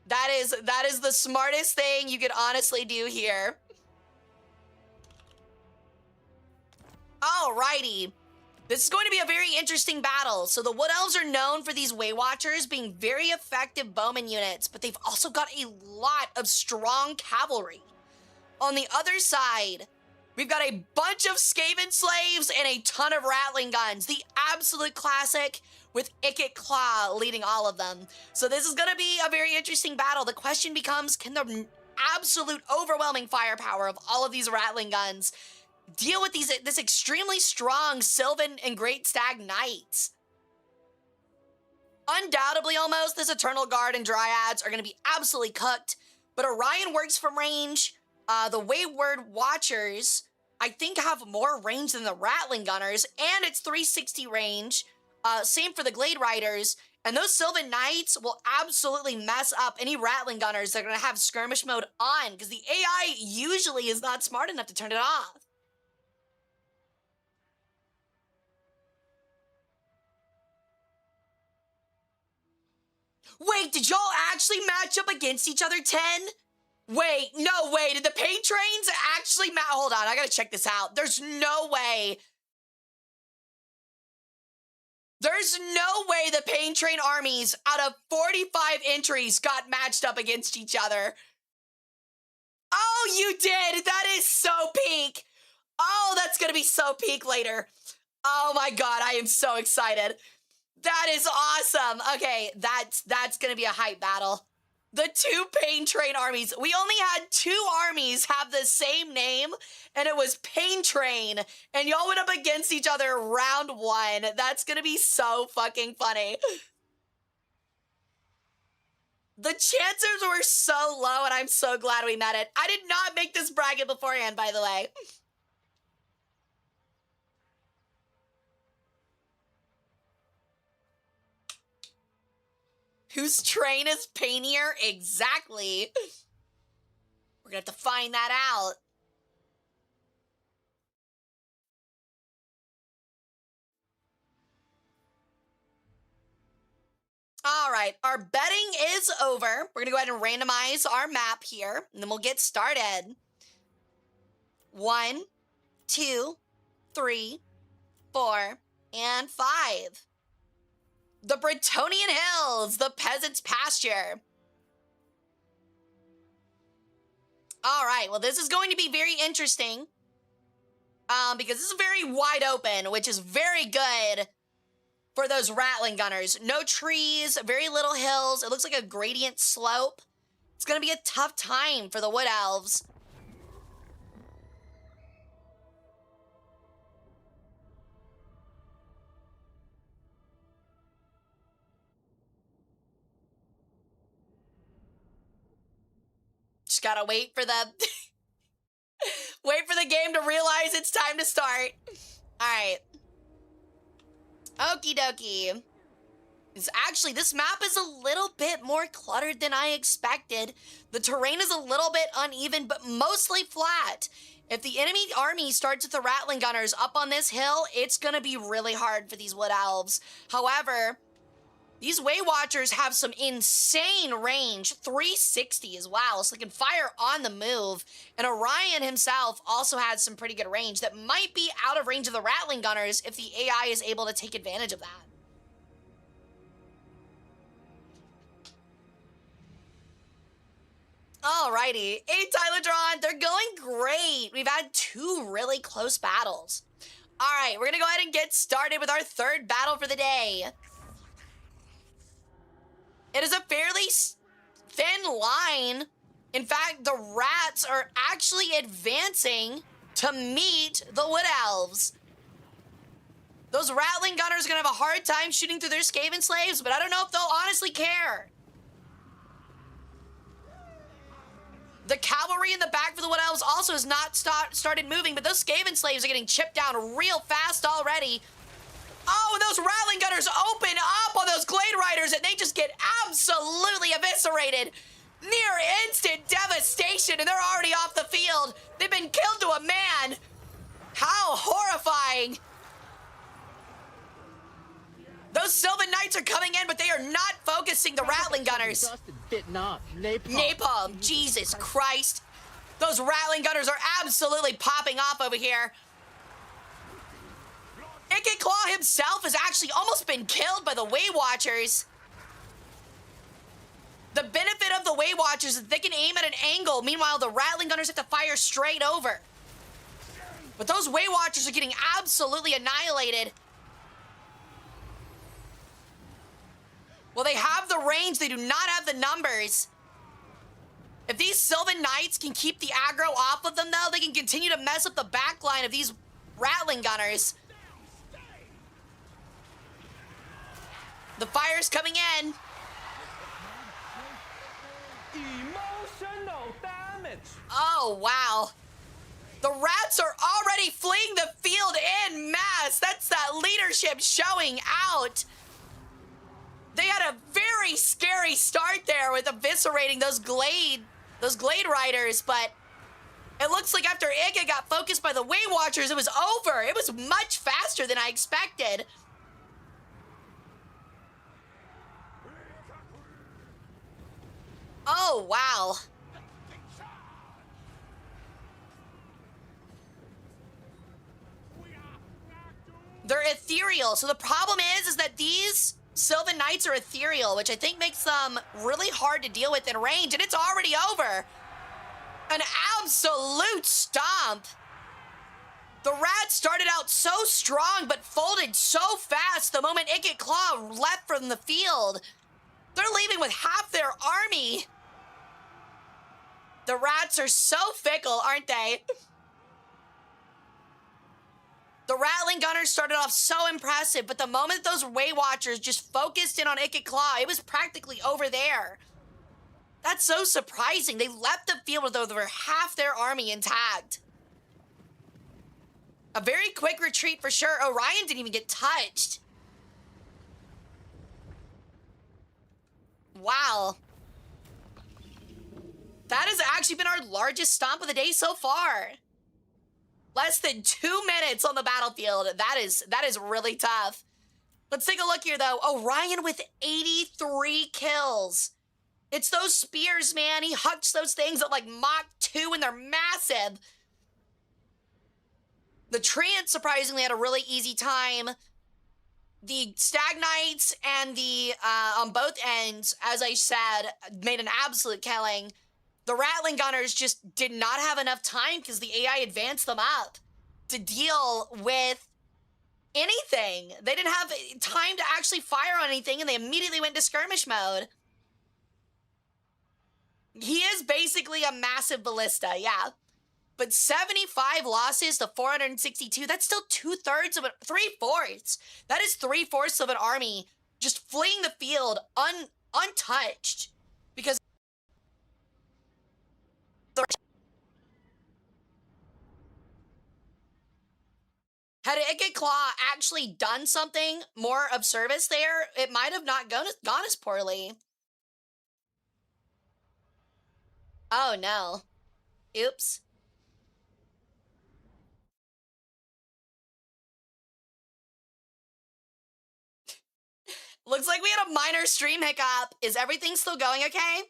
That is the smartest thing you could honestly do here. Alrighty. This is going to be a very interesting battle. So the Wood Elves are known for these Way Watchers being very effective bowman units, but they've also got a lot of strong cavalry. On the other side, we've got a bunch of Skaven slaves and a ton of Rattling Guns. The absolute classic with Ikit Claw leading all of them. So this is going to be a very interesting battle. The question becomes, can the absolute overwhelming firepower of all of these Rattling Guns deal with this extremely strong Sylvan and Great Stag Knights? Undoubtedly, almost, this Eternal Guard and Dryads are going to be absolutely cooked, but Orion works from range. The Wayward Watchers, I think, have more range than the Rattling Gunners, and it's 360 range. Same for the Glade Riders, and those Sylvan Knights will absolutely mess up any Rattling Gunners that are going to have skirmish mode on, because the AI usually is not smart enough to turn it off. Wait, did y'all actually match up against each other 10? Wait, no way. Did the paint trains actually hold on, I gotta check this out. There's no way. There's no way the paint train armies out of 45 entries got matched up against each other. Oh, you did. That is so peak. Oh, that's gonna be so peak later. Oh my God, I am so excited. That is awesome. Okay, that's gonna be a hype battle. The two Pain Train armies. We only had 2 armies have the same name, and it was Pain Train. And y'all went up against each other round 1. That's gonna be so fucking funny. The chances were so low, and I'm so glad we met it. I did not make this bracket beforehand, by the way. Whose train is paintier? Exactly. We're gonna have to find that out. All right, our betting is over. We're gonna go ahead and randomize our map here, and then we'll get started. 1, 2, 3, 4, and 5. The Bretonian Hills, the peasant's pasture. All right, well, this is going to be very interesting because this is very wide open, which is very good for those Rattling Gunners. No trees, very little hills. It looks like a gradient slope. It's going to be a tough time for the Wood Elves. Just gotta wait for the wait for the game to realize it's time to start. All right. Okie dokie. Actually, this map is a little bit more cluttered than I expected. The terrain is a little bit uneven, but mostly flat. If the enemy army starts with the Rattling Gunners up on this hill, it's gonna be really hard for these Wood Elves. However, these Way Watchers have some insane range, 360 as well, so they can fire on the move. And Orion himself also has some pretty good range that might be out of range of the Rattling Gunners if the AI is able to take advantage of that. Alrighty, hey Tylodron, they're going great. We've had 2 really close battles. All right, we're gonna go ahead and get started with our 3rd battle for the day. It is a fairly thin line. In fact, the rats are actually advancing to meet the Wood Elves. Those Rattling Gunners are gonna have a hard time shooting through their Skaven slaves, but I don't know if they'll honestly care. The cavalry in the back for the Wood Elves also has not started moving, but those Skaven slaves are getting chipped down real fast already. Oh, and those Rattling Gunners open up on those Glade Riders, and they just get absolutely eviscerated. Near instant devastation, and they're already off the field. They've been killed to a man. How horrifying. Those Sylvan Knights are coming in, but they are not focusing the Rattling Gunners. Napalm, Jesus Christ. Those Rattling Gunners are absolutely popping off over here. Icket Claw himself has actually almost been killed by the Way Watchers. The benefit of the Way Watchers is that they can aim at an angle. Meanwhile, the Rattling Gunners have to fire straight over. But those Way Watchers are getting absolutely annihilated. Well, they have the range. They do not have the numbers. If these Sylvan Knights can keep the aggro off of them, though, they can continue to mess up the backline of these Rattling Gunners. The fire's coming in. Emotional damage. Oh, wow. The rats are already fleeing the field en masse. That's that leadership showing out. They had a very scary start there with eviscerating those Glade Riders, but it looks like after Iga got focused by the Way Watchers, it was over. It was much faster than I expected. Oh, wow. They're ethereal. So the problem is that these Sylvan Knights are ethereal, which I think makes them really hard to deal with in range, and it's already over. An absolute stomp. The rats started out so strong, but folded so fast the moment Icket Claw left from the field. They're leaving with half their army. The rats are so fickle, aren't they? The Rattling Gunners started off so impressive, but the moment those Way Watchers just focused in on Icket Claw, it was practically over there. That's so surprising. They left the field with over half their army intact. A very quick retreat for sure. Orion didn't even get touched. Wow. That has actually been our largest stomp of the day so far. Less than 2 minutes on the battlefield. That is really tough. Let's take a look here, though. Orion with 83 kills. It's those spears, man. He hucks those things at like Mach 2 and they're massive. The Treants surprisingly had a really easy time. The Stag Knights and the, on both ends, as I said, made an absolute killing. The Rattling Gunners just did not have enough time because the AI advanced them up to deal with anything. They didn't have time to actually fire on anything and they immediately went to skirmish mode. He is basically a massive ballista, yeah. But 75 losses to 462, that's still 2/3 of it, 3/4. That is 3/4 of an army just fleeing the field untouched. Because had Ikit Claw actually done something more of service there, it might have not gone as poorly. Oh no. Oops. Looks like we had a minor stream hiccup. Is everything still going okay?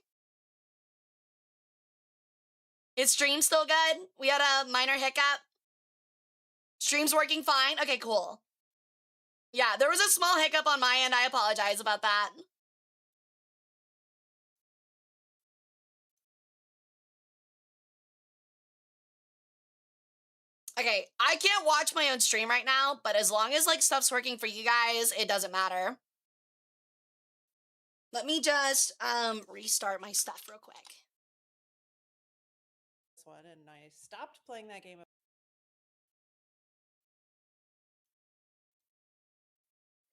Is stream still good? We had a minor hiccup. Stream's working fine? Okay, cool. Yeah, there was a small hiccup on my end. I apologize about that. Okay, I can't watch my own stream right now, but as long as like stuff's working for you guys, it doesn't matter. Let me just restart my stuff real quick. And I stopped playing that game.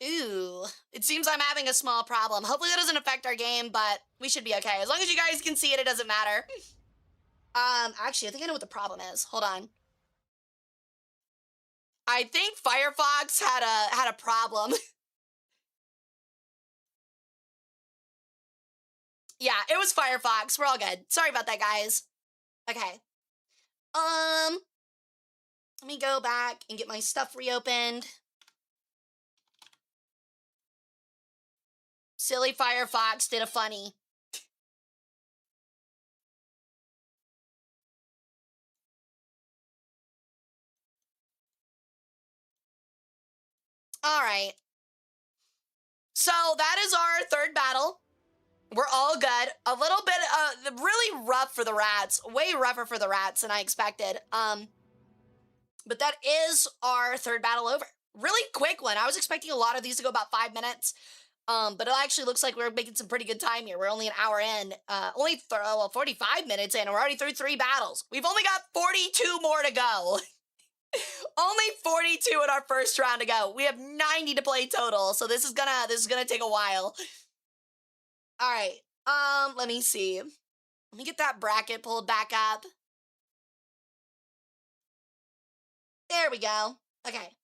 Ooh, it seems I'm having a small problem. Hopefully that doesn't affect our game, but we should be okay. As long as you guys can see it, it doesn't matter. Actually, I think I know what the problem is. Hold on. I think Firefox had a problem. Yeah, it was Firefox. We're all good. Sorry about that, guys. Okay. Let me go back and get my stuff reopened. Silly Firefox did a funny. All right. So that is our third battle. We're all good. A little bit really rough for the rats. Way rougher for the rats than I expected. But that is our third battle over. Really quick one. I was expecting a lot of these to go about 5 minutes. But it actually looks like we're making some pretty good time here. We're only an hour in. Only 45 minutes in, and we're already through 3 battles. We've only got 42 more to go. Only 42 in our first round to go. We have 90 to play total, so this is gonna take a while. All right. Let me see. Let me get that bracket pulled back up. There we go. Okay.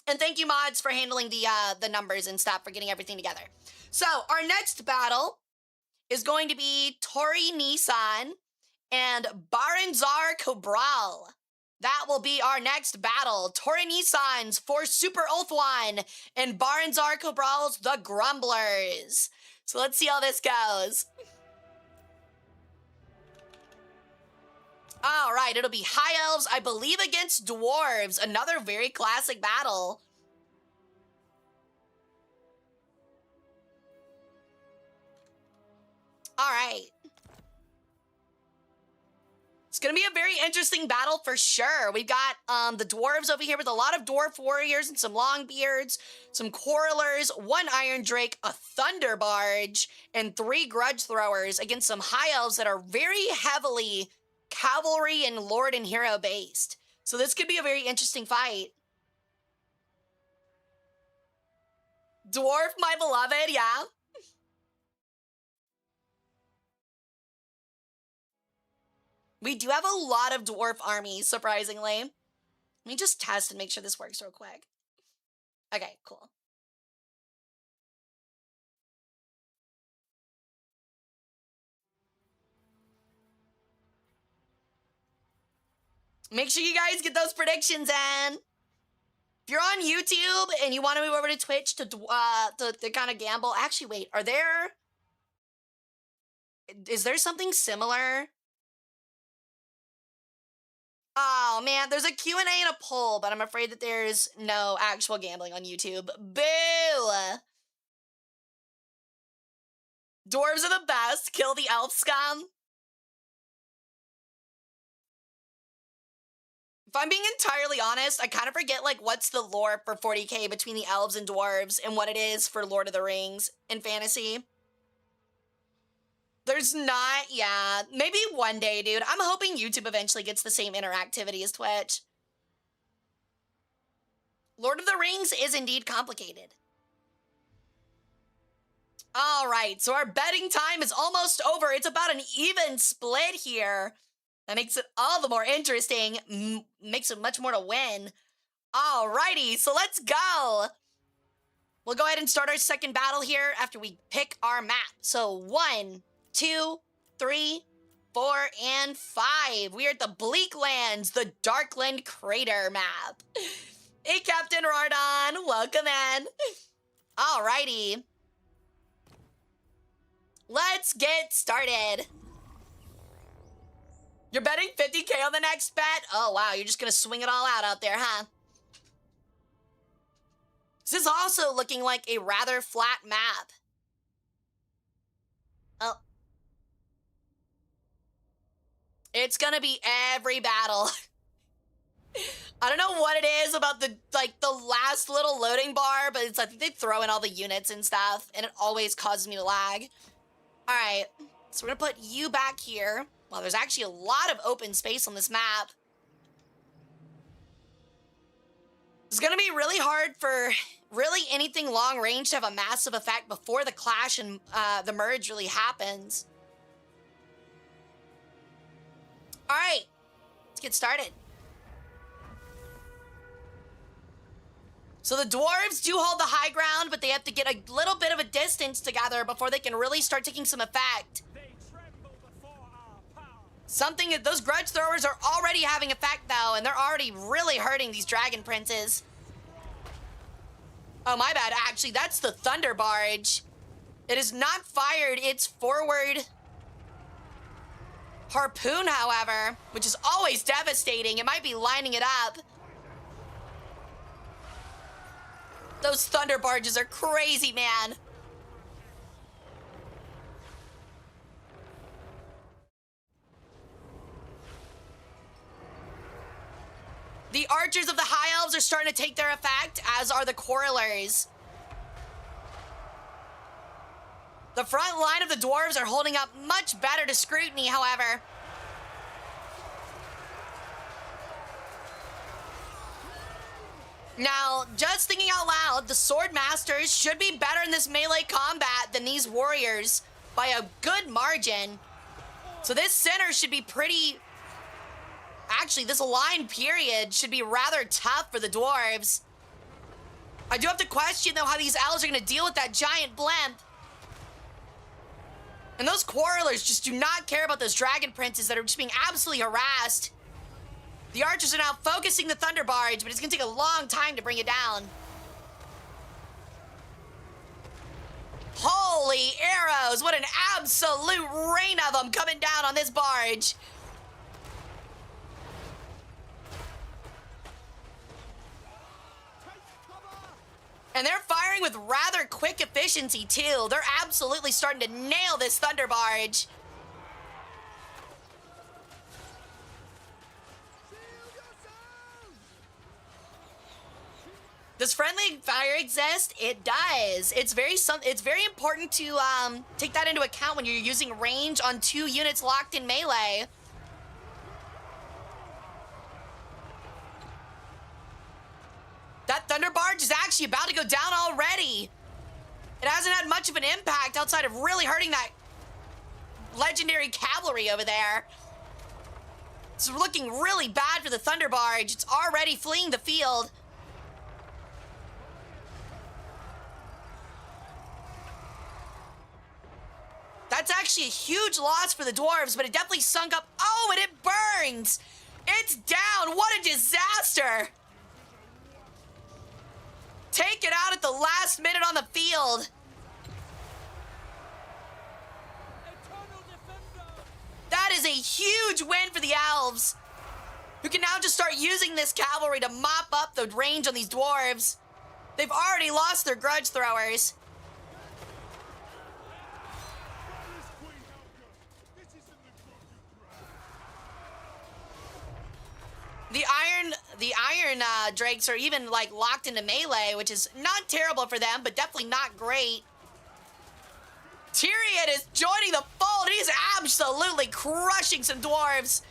And thank you, mods, for handling the numbers and stuff, for getting everything together. So, our next battle is going to be Tori Nissan and Baranzar Cabral. That will be our next battle. Tori Nissan's for Super Ulthuan and Baranzar Cabral's The Grumblers. So let's see how this goes. All right, it'll be High Elves, I believe, against Dwarves. Another very classic battle. All right. It's going to be a very interesting battle for sure. We've got the Dwarves over here with a lot of Dwarf Warriors and some Longbeards, some Quarrelers, 1 Iron Drake, a Thunder Barge, and 3 Grudge Throwers against some High Elves that are very heavily cavalry and lord and hero based. So this could be a very interesting fight. Dwarf, my beloved, yeah. We do have a lot of dwarf armies, surprisingly. Let me just test and make sure this works real quick. Okay, cool. Make sure you guys get those predictions in. If you're on YouTube and you want to move over to Twitch to kind of gamble, actually, wait, is there something similar? Oh man, there's a Q&A and a poll, but I'm afraid that there's no actual gambling on YouTube. Boo! Dwarves are the best. Kill the elf scum. If I'm being entirely honest, I kind of forget like what's the lore for 40k between the elves and dwarves and what it is for Lord of the Rings in fantasy. There's not, yeah. Maybe one day, dude. I'm hoping YouTube eventually gets the same interactivity as Twitch. Lord of the Rings is indeed complicated. All right, so our betting time is almost over. It's about an even split here. That makes it all the more interesting. Makes it much more to win. All righty, so let's go. We'll go ahead and start our second battle here after we pick our map. So 1, 2, 3, 4, and 5. We are at the Bleak Lands, the Darkland Crater map. Hey, Captain Rardon, welcome in. Alrighty. Let's get started. You're betting 50k on the next bet? Oh, wow, you're just gonna swing it all out there, huh? This is also looking like a rather flat map. Oh. It's gonna be every battle. I don't know what it is about the last little loading bar, but it's like they throw in all the units and stuff, and it always causes me to lag. All right, so we're gonna put you back here. Well, there's actually a lot of open space on this map. It's gonna be really hard for really anything long range to have a massive effect before the clash and the merge really happens. All right, let's get started. So the dwarves do hold the high ground, but they have to get a little bit of a distance together before they can really start taking some effect. Something, those grudge throwers are already having effect though, and they're already really hurting these dragon princes. Oh, my bad, actually, that's the thunder barge. It is not fired its forward harpoon, however, which is always devastating. It might be lining it up. Those thunder barges are crazy, man. The archers of the high elves are starting to take their effect, as are the quarrelers. The front line of the dwarves are holding up much better to scrutiny, however. Now, just thinking out loud, the sword masters should be better in this melee combat than these warriors by a good margin. So this center should be pretty... Actually, this line period should be rather tough for the dwarves. I do have to question, though, how these elves are going to deal with that giant blimp. And those quarrelers just do not care about those dragon princes that are just being absolutely harassed. The archers are now focusing the thunder barge, but it's going to take a long time to bring it down. Holy arrows! What an absolute rain of them coming down on this barge. And they're firing with rather quick efficiency, too. They're absolutely starting to nail this thunder barge. Does friendly fire exist? It does. It's very important to take that into account when you're using range on 2 units locked in melee. That thunder barge is actually about to go down already. It hasn't had much of an impact outside of really hurting that legendary cavalry over there. It's looking really bad for the thunder barge. It's already fleeing the field. That's actually a huge loss for the dwarves, but it definitely sunk up. Oh, and it burns! It's down. What a disaster. Take it out at the last minute on the field. That is a huge win for the elves, who can now just start using this cavalry to mop up the range on these dwarves. They've already lost their grudge throwers. The iron drakes are even like locked into melee, which is not terrible for them, but definitely not great. Tyrion is joining the fold. He's absolutely crushing some dwarves.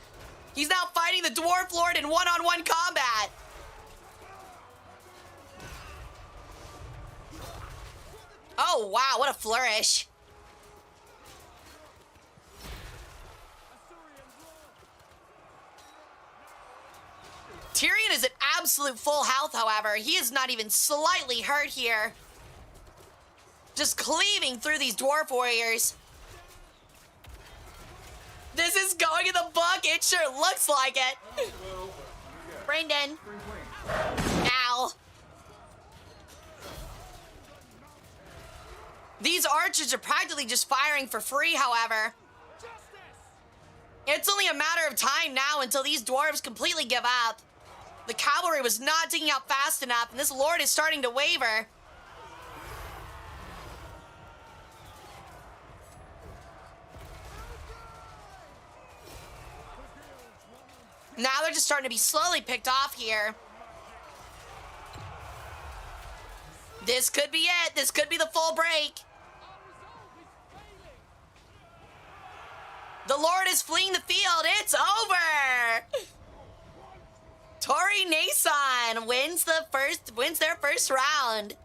He's now fighting the Dwarf Lord in one-on-one combat. Oh, wow, what a flourish. Tyrion is at absolute full health, however. He is not even slightly hurt here. Just cleaving through these dwarf warriors. This is going in the book. It sure looks like it. Brandon. Ow. These archers are practically just firing for free, however. It's only a matter of time now until these dwarves completely give up. The cavalry was not digging out fast enough, and this lord is starting to waver. Now they're just starting to be slowly picked off here. This could be it. This could be the full break. The Lord is fleeing the field. It's over. Tori Nason wins their first round.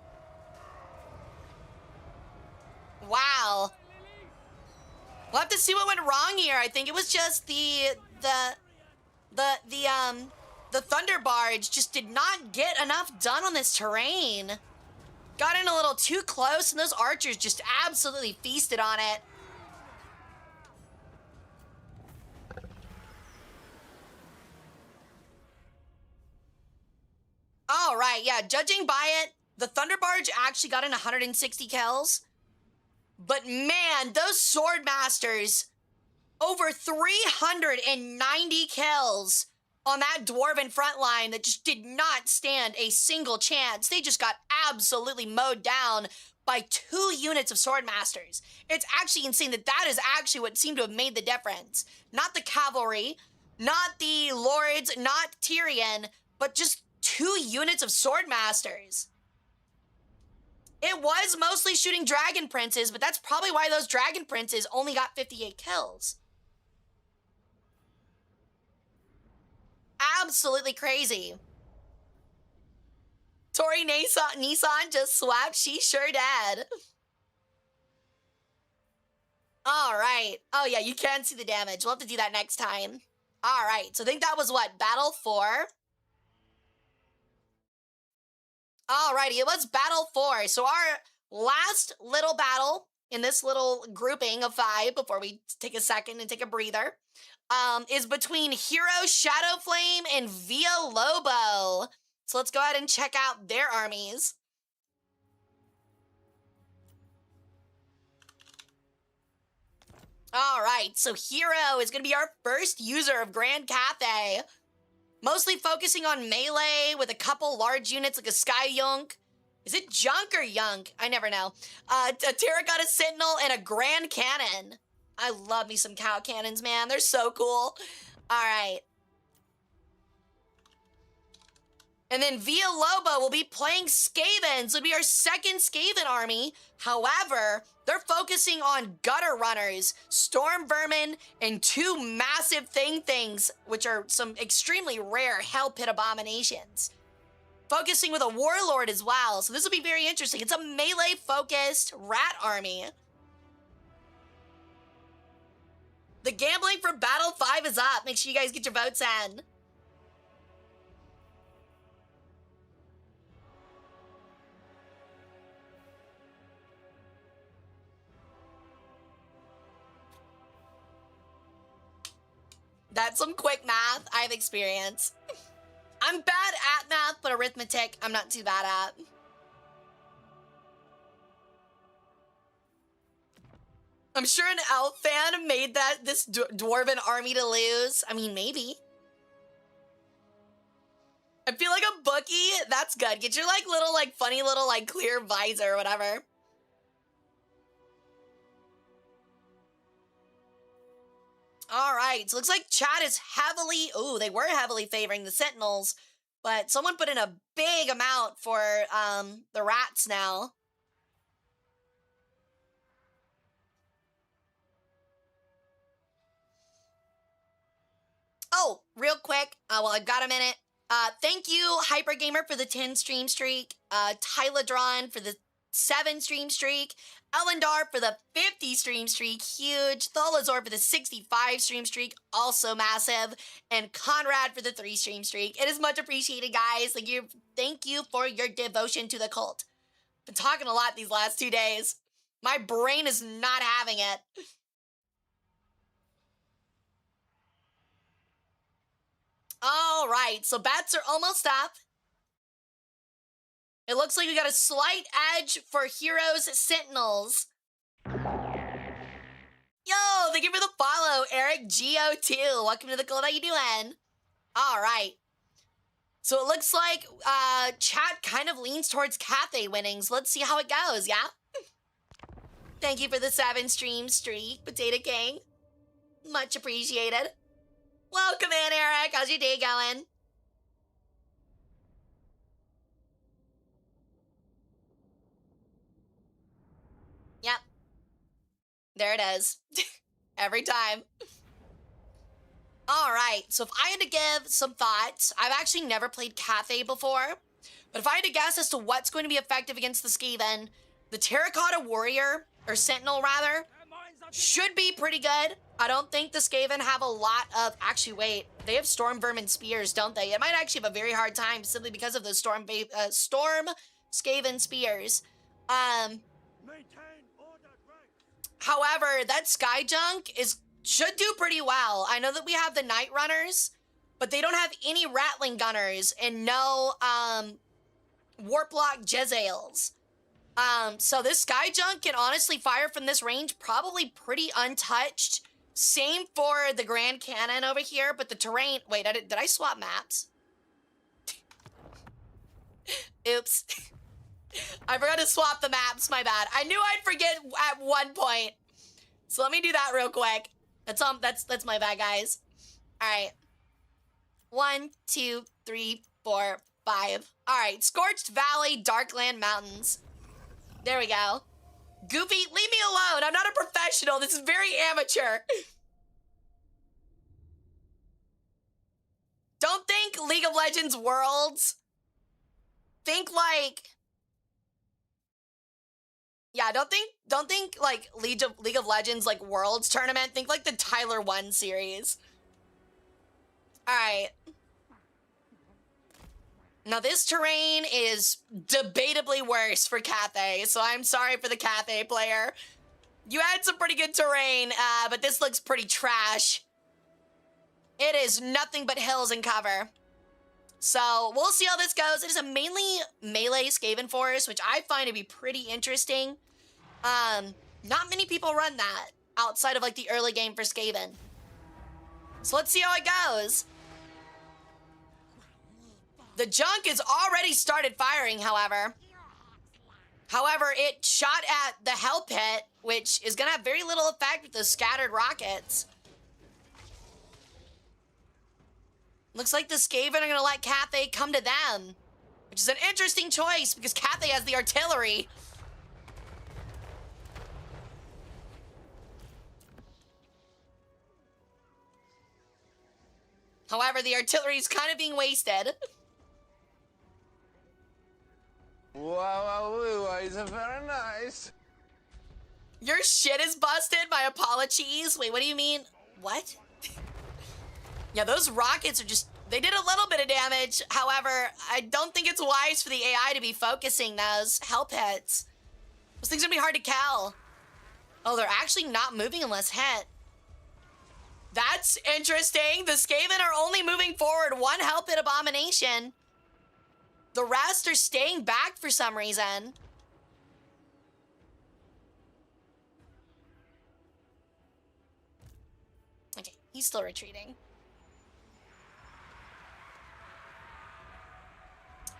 Wow. We'll have to see what went wrong here. I think it was just the Thunder Barge just did not get enough done on this terrain. Got in a little too close, and those archers just absolutely feasted on it. All right, yeah, judging by it, the Thunder Barge actually got in 160 kills. But man, those Sword Masters, over 390 kills on that Dwarven front line that just did not stand a single chance. They just got absolutely mowed down by 2 units of Sword Masters. It's actually insane that that is actually what seemed to have made the difference. Not the cavalry, not the lords, not Tyrion, but just 2 units of Sword Masters. It was mostly shooting Dragon Princes, but that's probably why those Dragon Princes only got 58 kills. Absolutely crazy. Tori Nissan just swapped. She sure did. All right. Oh, yeah, you can see the damage. We'll have to do that next time. All right. So I think that was what? Battle 4? Alrighty, it was battle 4. So our last little battle in this little grouping of 5, before we take a second and take a breather, is between Hero Shadowflame and Villalobos. So let's go ahead and check out their armies. All right, so Hero is going to be our first user of Grand Cathay. Mostly focusing on melee with a couple large units like a Sky Yunk. Is it Junk or Yunk? I never know. A Terracotta Sentinel and a Grand Cannon. I love me some cow cannons, man. They're so cool. All right. And then Villalobos will be playing Skaven. So it'll be our second Skaven army. However, they're focusing on Gutter Runners, Storm Vermin, and 2 massive things, which are some extremely rare Hell Pit Abominations. Focusing with a Warlord as well. So this will be very interesting. It's a melee-focused rat army. The gambling for Battle 5 is up. Make sure you guys get your votes in. That's some quick math. I have experience. I'm bad at math, but arithmetic, I'm not too bad at. I'm sure an elf fan made this dwarven army to lose. I mean, maybe. I feel like a bookie. That's good. Get your like little like funny little like clear visor or whatever. All right, so looks like chat is heavily, they were heavily favoring the Sentinels, but someone put in a big amount for the rats now. Oh, real quick, well, I've got a minute. Thank you, Hypergamer, for the 10 stream streak, Tyladron for the 7 stream streak, Elendar for the 50 stream streak, huge, Tholazor for the 65 stream streak, also massive, and Conrad for the 3 stream streak. It is much appreciated, guys. Thank you for your devotion to the cult. Been talking a lot these last 2 days. My brain is not having it. All right, so bats are almost up. It looks like we got a slight edge for Heroes Sentinels. Yo, thank you for the follow, Eric Go2. Welcome to the cult. How you doing? All right. So it looks like chat kind of leans towards Cathay winnings. Let's see how it goes, yeah? Thank you for the 7 stream streak, Potato King. Much appreciated. Welcome in, Eric. How's your day going? Yep. There it is. Every time. All right, so if I had to give some thoughts, I've actually never played Cathay before, but if I had to guess as to what's going to be effective against the Skaven, the Terracotta Warrior, or Sentinel rather, should be pretty good. I don't think the Skaven have a lot of, actually wait, they have Storm Vermin Spears, don't they? It might actually have a very hard time simply because of those Storm Skaven Spears. However, that Sky Junk should do pretty well. I know that we have the Night Runners, but they don't have any Rattling Gunners and no Warplock Jezzails. So this Sky Junk can honestly fire from this range probably pretty untouched. Same for the Grand Cannon over here, but the terrain... Wait, did I swap maps? Oops. I forgot to swap the maps, my bad. I knew I'd forget at one point. So let me do that real quick. That's my bad, guys. All right. 1, 2, 3, 4, 5. All right, Scorched Valley, Darkland Mountains. There we go. Goofy, leave me alone. I'm not a professional. This is very amateur. Don't think League of Legends Worlds. Think like... Yeah, don't think like League of Legends like Worlds tournament. Think like the Tyler 1 series. All right. Now this terrain is debatably worse for Cathay, so I'm sorry for the Cathay player. You had some pretty good terrain, but this looks pretty trash. It is nothing but hills and cover. So we'll see how this goes. It is a mainly melee Skaven force, which I find to be pretty interesting. Not many people run that outside of like the early game for Skaven. So let's see how it goes. The junk has already started firing, however. However, it shot at the Hell Pit, which is gonna have very little effect with those scattered rockets. Looks like the Skaven are gonna let Cathay come to them, which is an interesting choice because Cathay has the artillery. However, the artillery is kind of being wasted. Wow, it's very nice. Your shit is busted, my apologies. Wait, what do you mean? What? Yeah, those rockets are just, they did a little bit of damage. However, I don't think it's wise for the AI to be focusing those hell pits. Those things are gonna be hard to kill. Oh, they're actually not moving unless hit. That's interesting. The Skaven are only moving forward one help hit abomination. The rest are staying back for some reason. Okay, he's still retreating.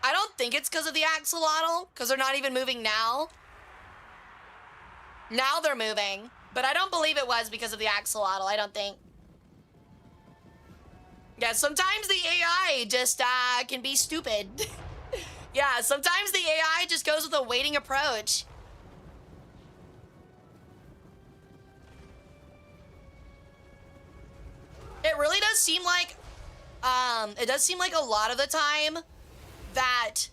I don't think it's because of the axolotl, because they're not even moving now. Now they're moving, but I don't believe it was because of the axolotl, I don't think. Yeah, sometimes the AI just can be stupid. Yeah, sometimes the AI just goes with a waiting approach. It really does seem like, a lot of the time that,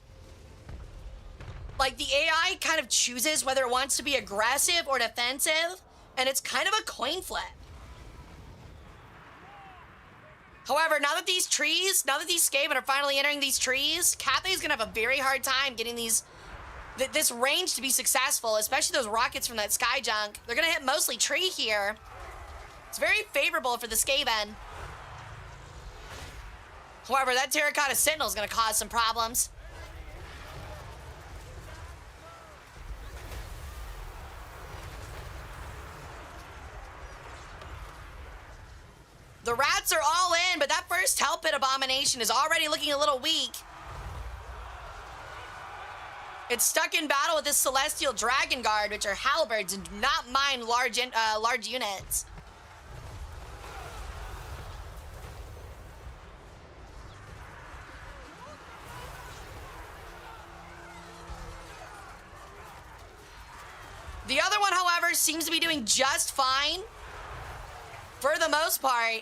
like, the AI kind of chooses whether it wants to be aggressive or defensive, and it's kind of a coin flip. However, now that these Skaven are finally entering these trees, Cathay's gonna have a very hard time getting this range to be successful, especially those rockets from that sky junk. They're gonna hit mostly tree here. It's very favorable for the Skaven. However, that Terracotta Sentinel is gonna cause some problems. The rats are all in, but that first Hell Pit abomination is already looking a little weak. It's stuck in battle with this Celestial Dragon Guard, which are halberds and do not mind large units. The other one, however, seems to be doing just fine for the most part.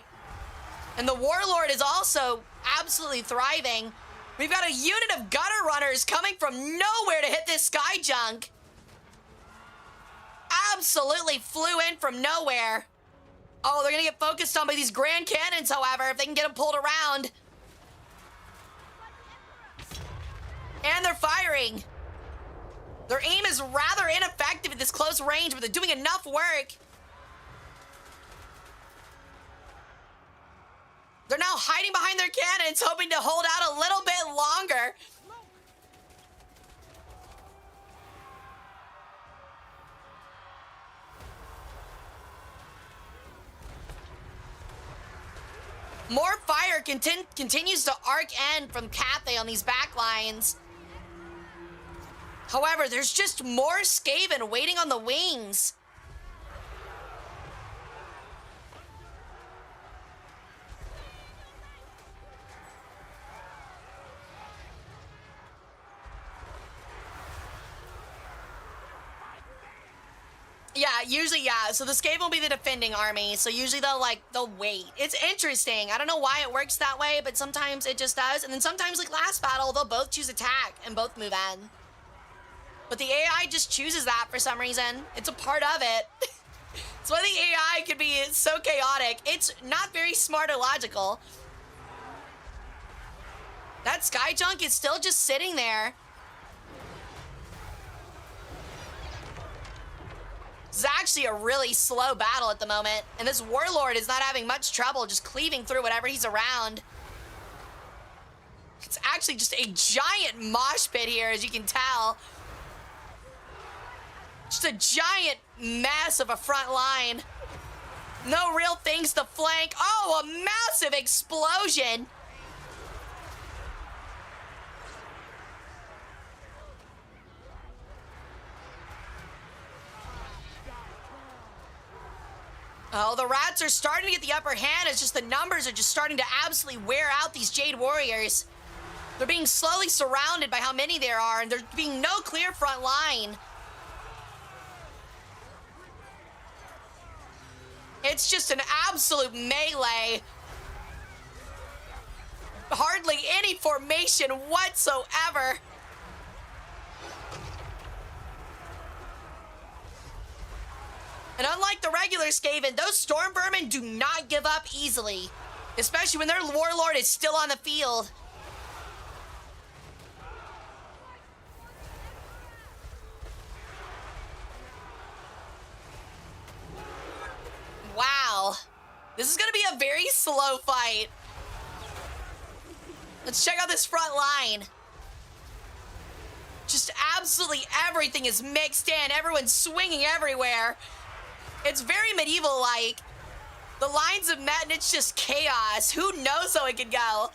And the Warlord is also absolutely thriving. We've got a unit of gutter runners coming from nowhere to hit this sky junk. Absolutely flew in from nowhere. Oh, they're gonna get focused on by these Grand Cannons, however, if they can get them pulled around. And they're firing. Their aim is rather ineffective at this close range, but they're doing enough work. They're now hiding behind their cannons, hoping to hold out a little bit longer. More fire continues to arc in from Cathay on these back lines. However, there's just more Skaven waiting on the wings. Yeah, usually, yeah. So the Skaven will be the defending army. So usually they'll wait. It's interesting. I don't know why it works that way, but sometimes it just does. And then sometimes, like last battle, they'll both choose attack and both move in. But the AI just chooses that for some reason. It's a part of it. It's why the AI could be so chaotic. It's not very smart or logical. That sky junk is still just sitting there. It's actually a really slow battle at the moment, and this Warlord is not having much trouble just cleaving through whatever he's around. It's actually just a giant mosh pit here, as you can tell. Just a giant mess of a front line. No real things to flank. Oh, a massive explosion. Oh, the rats are starting to get the upper hand. It's just the numbers are just starting to absolutely wear out these Jade Warriors. They're being slowly surrounded by how many there are, and there's being no clear front line. It's just an absolute melee. Hardly any formation whatsoever. And unlike the regular Skaven, those Storm Vermin do not give up easily, especially when their Warlord is still on the field. Wow. The This is gonna be a very slow fight. Let's check out this front line. Just absolutely everything is mixed in. Everyone's swinging everywhere. It's very medieval-like. The lines have met and it's just chaos. Who knows how it could go?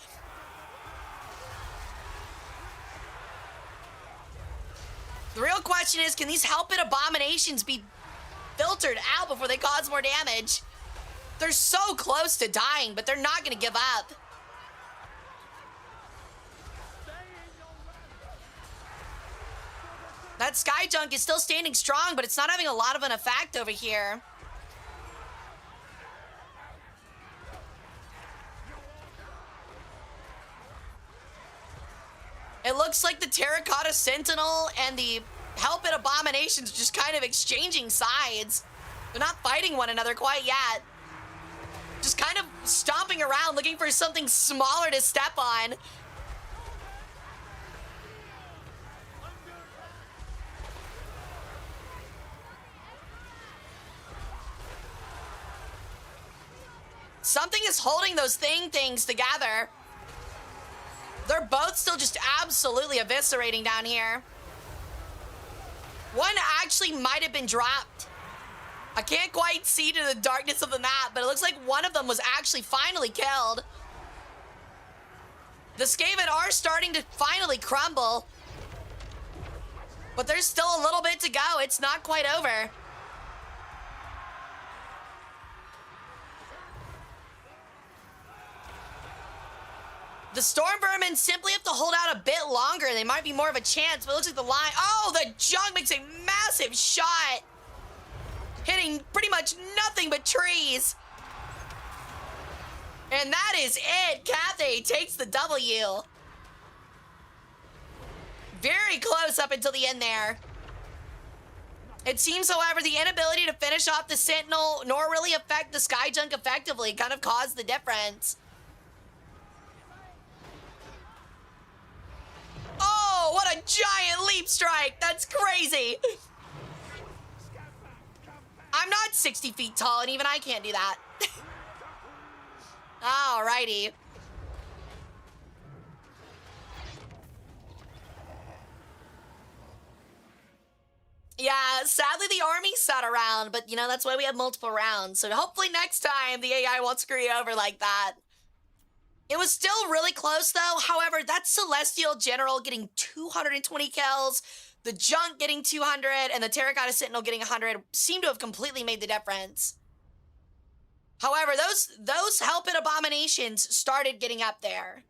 The real question is, can these Helpit abominations be filtered out before they cause more damage? They're so close to dying, but they're not gonna give up. That Sky Junk is still standing strong, but it's not having a lot of an effect over here. It looks like the Terracotta Sentinel and the Helpit Abominations are just kind of exchanging sides. They're not fighting one another quite yet. Just kind of stomping around looking for something smaller to step on. Something is holding those things together. They're both still just absolutely eviscerating down here. One actually might have been dropped. I can't quite see to the darkness of the map, but it looks like one of them was actually finally killed. The Skaven are starting to finally crumble. But there's still a little bit to go. It's not quite over. The Storm Vermin simply have to hold out a bit longer. They might be more of a chance, but it looks like the line... Oh, the Junk makes a massive shot. Hitting pretty much nothing but trees. And that is it. Cathay takes the W. Very close up until the end there. It seems, however, the inability to finish off the Sentinel nor really affect the Sky Junk effectively kind of caused the difference. Oh, what a giant leap strike. That's crazy. I'm not 60 feet tall, and even I can't do that. Alrighty. Yeah, sadly the army sat around, but you know, that's why we have multiple rounds. So hopefully next time the AI won't screw you over like that. It was still really close though. However, that Celestial General getting 220 kills, the Junk getting 200, and the Terracotta Sentinel getting 100 seem to have completely made the difference. However, those Helpit Abominations started getting up there.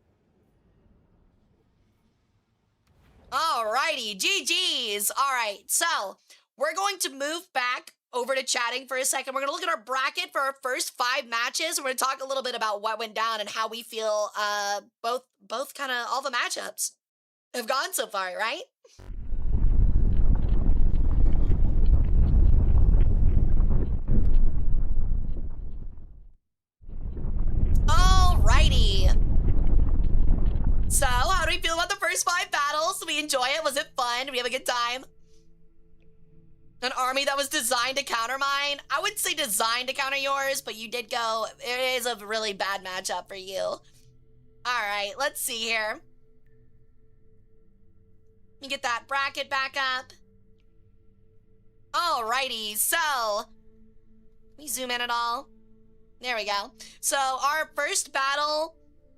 Alrighty, GG's. Alright, so we're going to move back over to chatting for a second. We're going to look at our bracket for our first 5 matches. We're going to talk a little bit about what went down and how we feel both kind of all the matchups have gone so far, right? Alrighty. So, how do we feel about the first 5 battles? Did we enjoy it? Was it fun? Did we have a good time? An army that was designed to counter mine? I wouldn't say designed to counter yours, but you did go. It is a really bad matchup for you. Alright, let's see here. Let me get that bracket back up. Alrighty, so... Let me zoom in at all. There we go. So, our first battle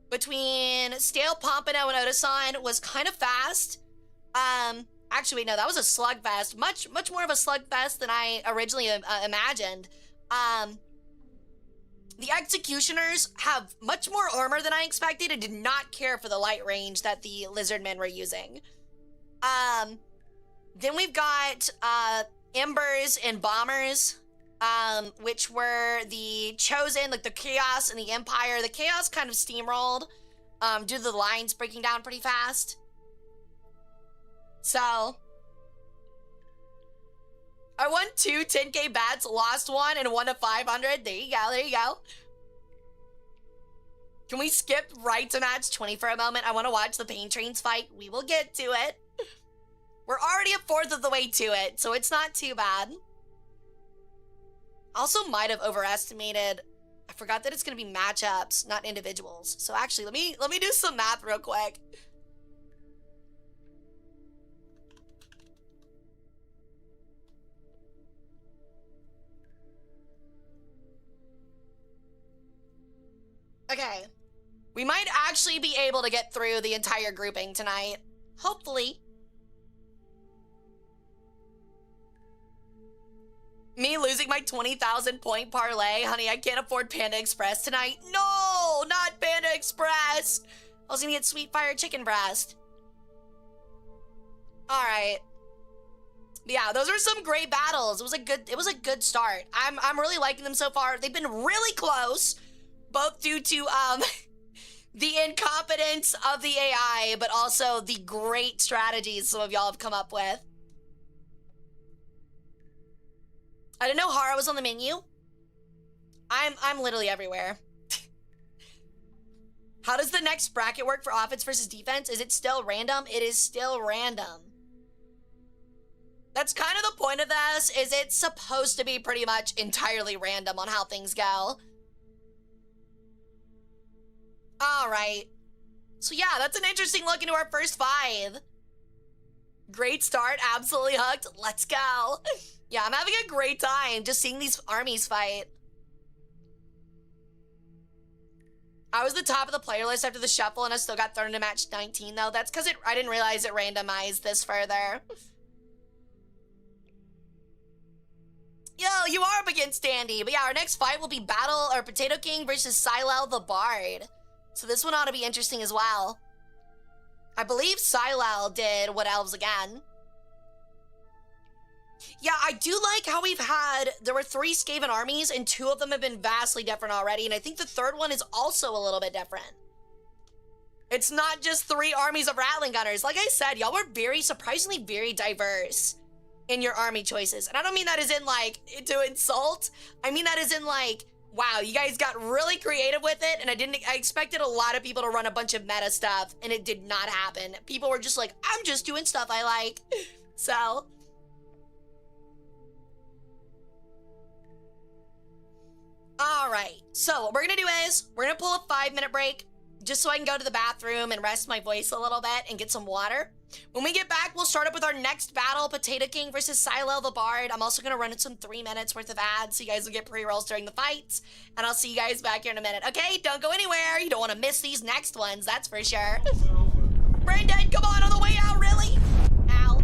between Stale Pompano and Otosan was kind of fast. Actually, wait, no, that was a slugfest. Much more of a slugfest than I originally imagined. The Executioners have much more armor than I expected and did not care for the light range that the Lizardmen were using. Then we've got Embers and Bombers, which were the Chosen, like the Chaos and the Empire. The Chaos kind of steamrolled due to the lines breaking down pretty fast. So, I won 2 10K bets, lost 1, and won a 500. There you go, there you go. Can we skip right to match 20 for a moment? I want to watch the Pain Trains fight. We will get to it. We're already a fourth of the way to it, so it's not too bad. Also might have overestimated I forgot that it's gonna be matchups, not individuals. So actually, let me do some math real quick. Okay. We might actually be able to get through the entire grouping tonight. Hopefully. Me losing my 20,000 point parlay. Honey, I can't afford Panda Express tonight. No, not Panda Express. I was gonna get Sweet Fire Chicken Breast. All right. Yeah, those are some great battles. It was a good start. I'm really liking them so far. They've been really close, both due to the incompetence of the AI, but also the great strategies some of y'all have come up with. I didn't know Hara was on the menu. I'm literally everywhere. How does the next bracket work for offense versus defense? Is it still random? It is still random. That's kind of the point of this, is it's supposed to be pretty much entirely random on how things go. All right. So yeah, that's an interesting look into our first 5. Great start, absolutely hooked. Let's go. Yeah, I'm having a great time just seeing these armies fight. I was the top of the player list after the shuffle and I still got thrown into match 19 though. That's because I didn't realize it randomized this further. Yo, you are up against Dandy. But yeah, our next fight will be Potato King versus Silel the Bard. So this one ought to be interesting as well. I believe Silel did What Elves Again. Yeah, I do like how there were 3 Skaven armies and 2 of them have been vastly different already. And I think the 3rd one is also a little bit different. It's not just 3 armies of Rattling Gunners. Like I said, y'all were surprisingly very diverse in your army choices. And I don't mean that as in like to insult. I mean that as in like, wow, you guys got really creative with it. And I expected a lot of people to run a bunch of meta stuff and it did not happen. People were just like, I'm just doing stuff I like. So all right, so what we're gonna do is we're gonna pull a 5-minute break just so I can go to the bathroom and rest my voice a little bit and get some water. When we get back, we'll start up with our next battle, Potato King versus Silel the Bard. I'm also gonna run in some 3 minutes worth of ads so you guys will get pre-rolls during the fights. And I'll see you guys back here in a minute. Okay, don't go anywhere. You don't wanna miss these next ones, that's for sure. Brendan, come on the way out, really? Ow.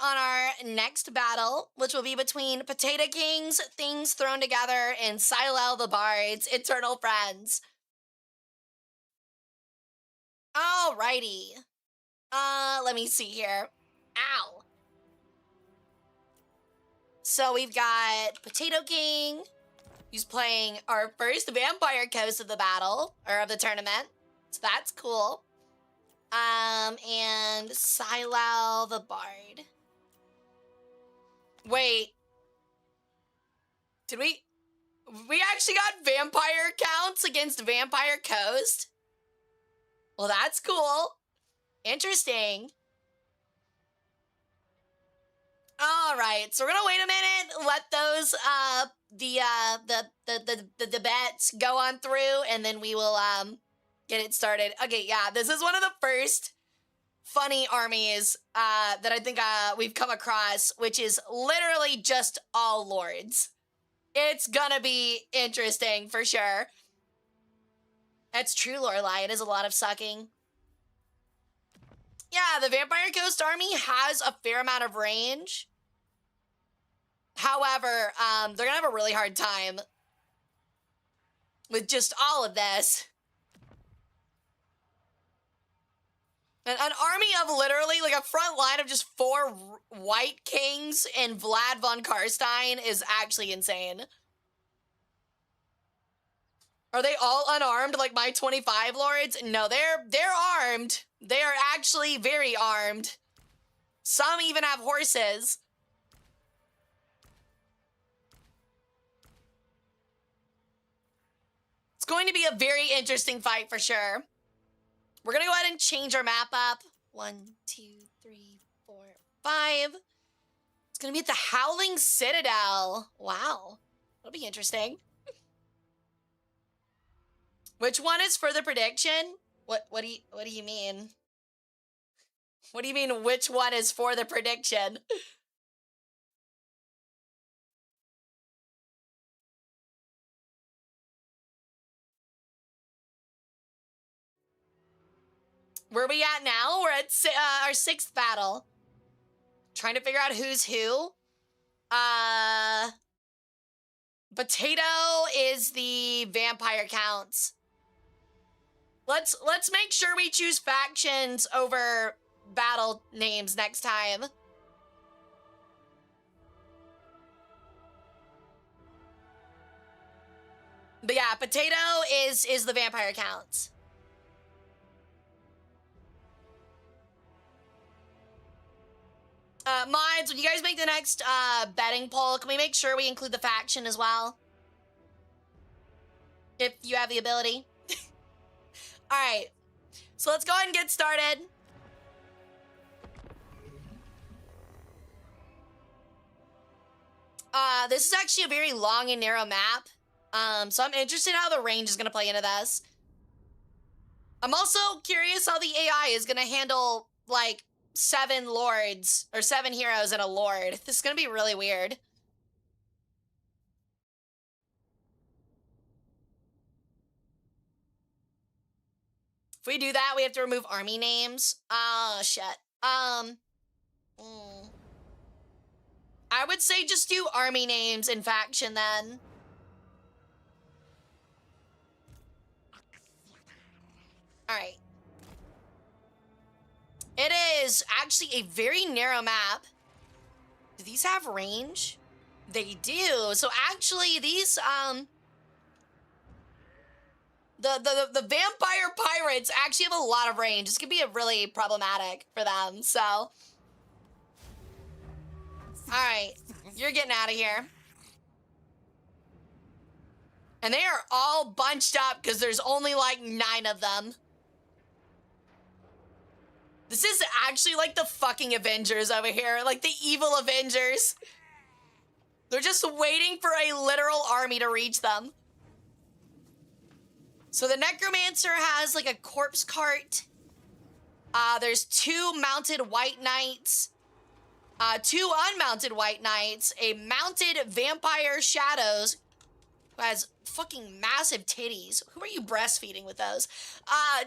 on our next battle, which will be between Potato Kings, Things Thrown Together, and Silel the Bard's Eternal Friends. Alrighty. Let me see here. Ow. So we've got Potato King, who's playing our first Vampire Coast of the battle, or of the tournament. So that's cool. And Silel the Bard. Wait. Did we actually got vampire counts against Vampire Coast? Well, that's cool. Interesting. All right, so we're gonna wait a minute, let those the bets go on through, and then we will get it started. Okay, yeah, this is one of the first funny armies that I think we've come across, which is literally just all lords. It's gonna be interesting for sure. That's true, Lorelai. It is a lot of sucking. Yeah, the Vampire Coast army has a fair amount of range. However, they're gonna have a really hard time with just all of this. An army of literally, like, a front line of just 4 white kings and Vlad von Karstein is actually insane. Are they all unarmed like my 25 lords? No, they're armed. They are actually very armed. Some even have horses. It's going to be a very interesting fight for sure. We're gonna go ahead and change our map up. 1, 2, 3, 4, 5. It's gonna be at the Howling Citadel. Wow, that'll be interesting. Which one is for the prediction? What do you mean? What do you mean which one is for the prediction? Where are we at now? We're at our 6th battle. Trying to figure out who's who. Potato is the vampire counts. Let's make sure we choose factions over battle names next time. But yeah, Potato is the vampire counts. Mods, when you guys make the next betting poll, can we make sure we include the faction as well? If you have the ability. Alright, so let's go ahead and get started. This is actually a very long and narrow map. So I'm interested how the range is going to play into this. I'm also curious how the AI is going to handle, like, 7 lords, or 7 heroes and a lord. This is going to be really weird. If we do that, we have to remove army names. Oh, shit. I would say just do army names and faction then. All right. It is actually a very narrow map. Do these have range? They do. So actually these, the vampire pirates actually have a lot of range. This could be a really problematic for them, so. All right, you're getting out of here. And they are all bunched up because there's only like 9 of them. This is actually like the fucking Avengers over here, like the evil Avengers. They're just waiting for a literal army to reach them. So the Necromancer has like a corpse cart. There's 2 mounted white knights, 2 unmounted white knights, a mounted vampire shadows who has fucking massive titties. Who are you breastfeeding with those?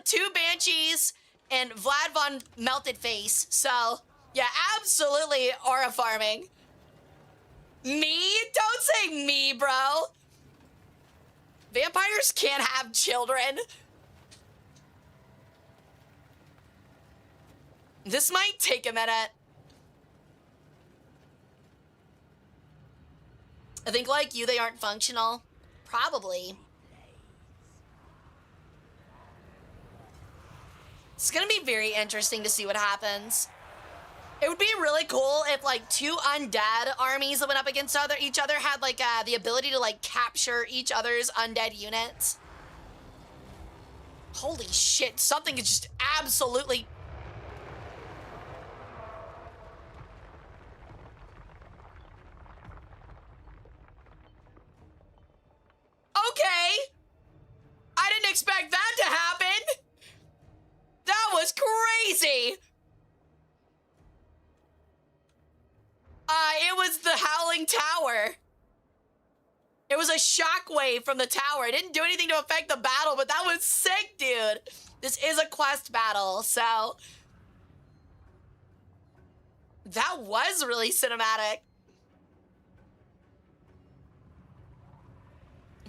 2 banshees and Vlad von Melted Face. So Yeah, absolutely aura farming. Me? Don't say me, bro. Vampires can't have children. This might take a minute. I think like you, they aren't functional. Probably. It's gonna be very interesting to see what happens. It would be really cool if like two undead armies that went up against each other had like the ability to like capture each other's undead units. Holy shit, something is just absolutely... Okay. I didn't expect that to happen. That was crazy. It was the Howling Tower. It was a shockwave from the tower. It didn't do anything to affect the battle, but that was sick, dude. This is a quest battle, so... That was really cinematic.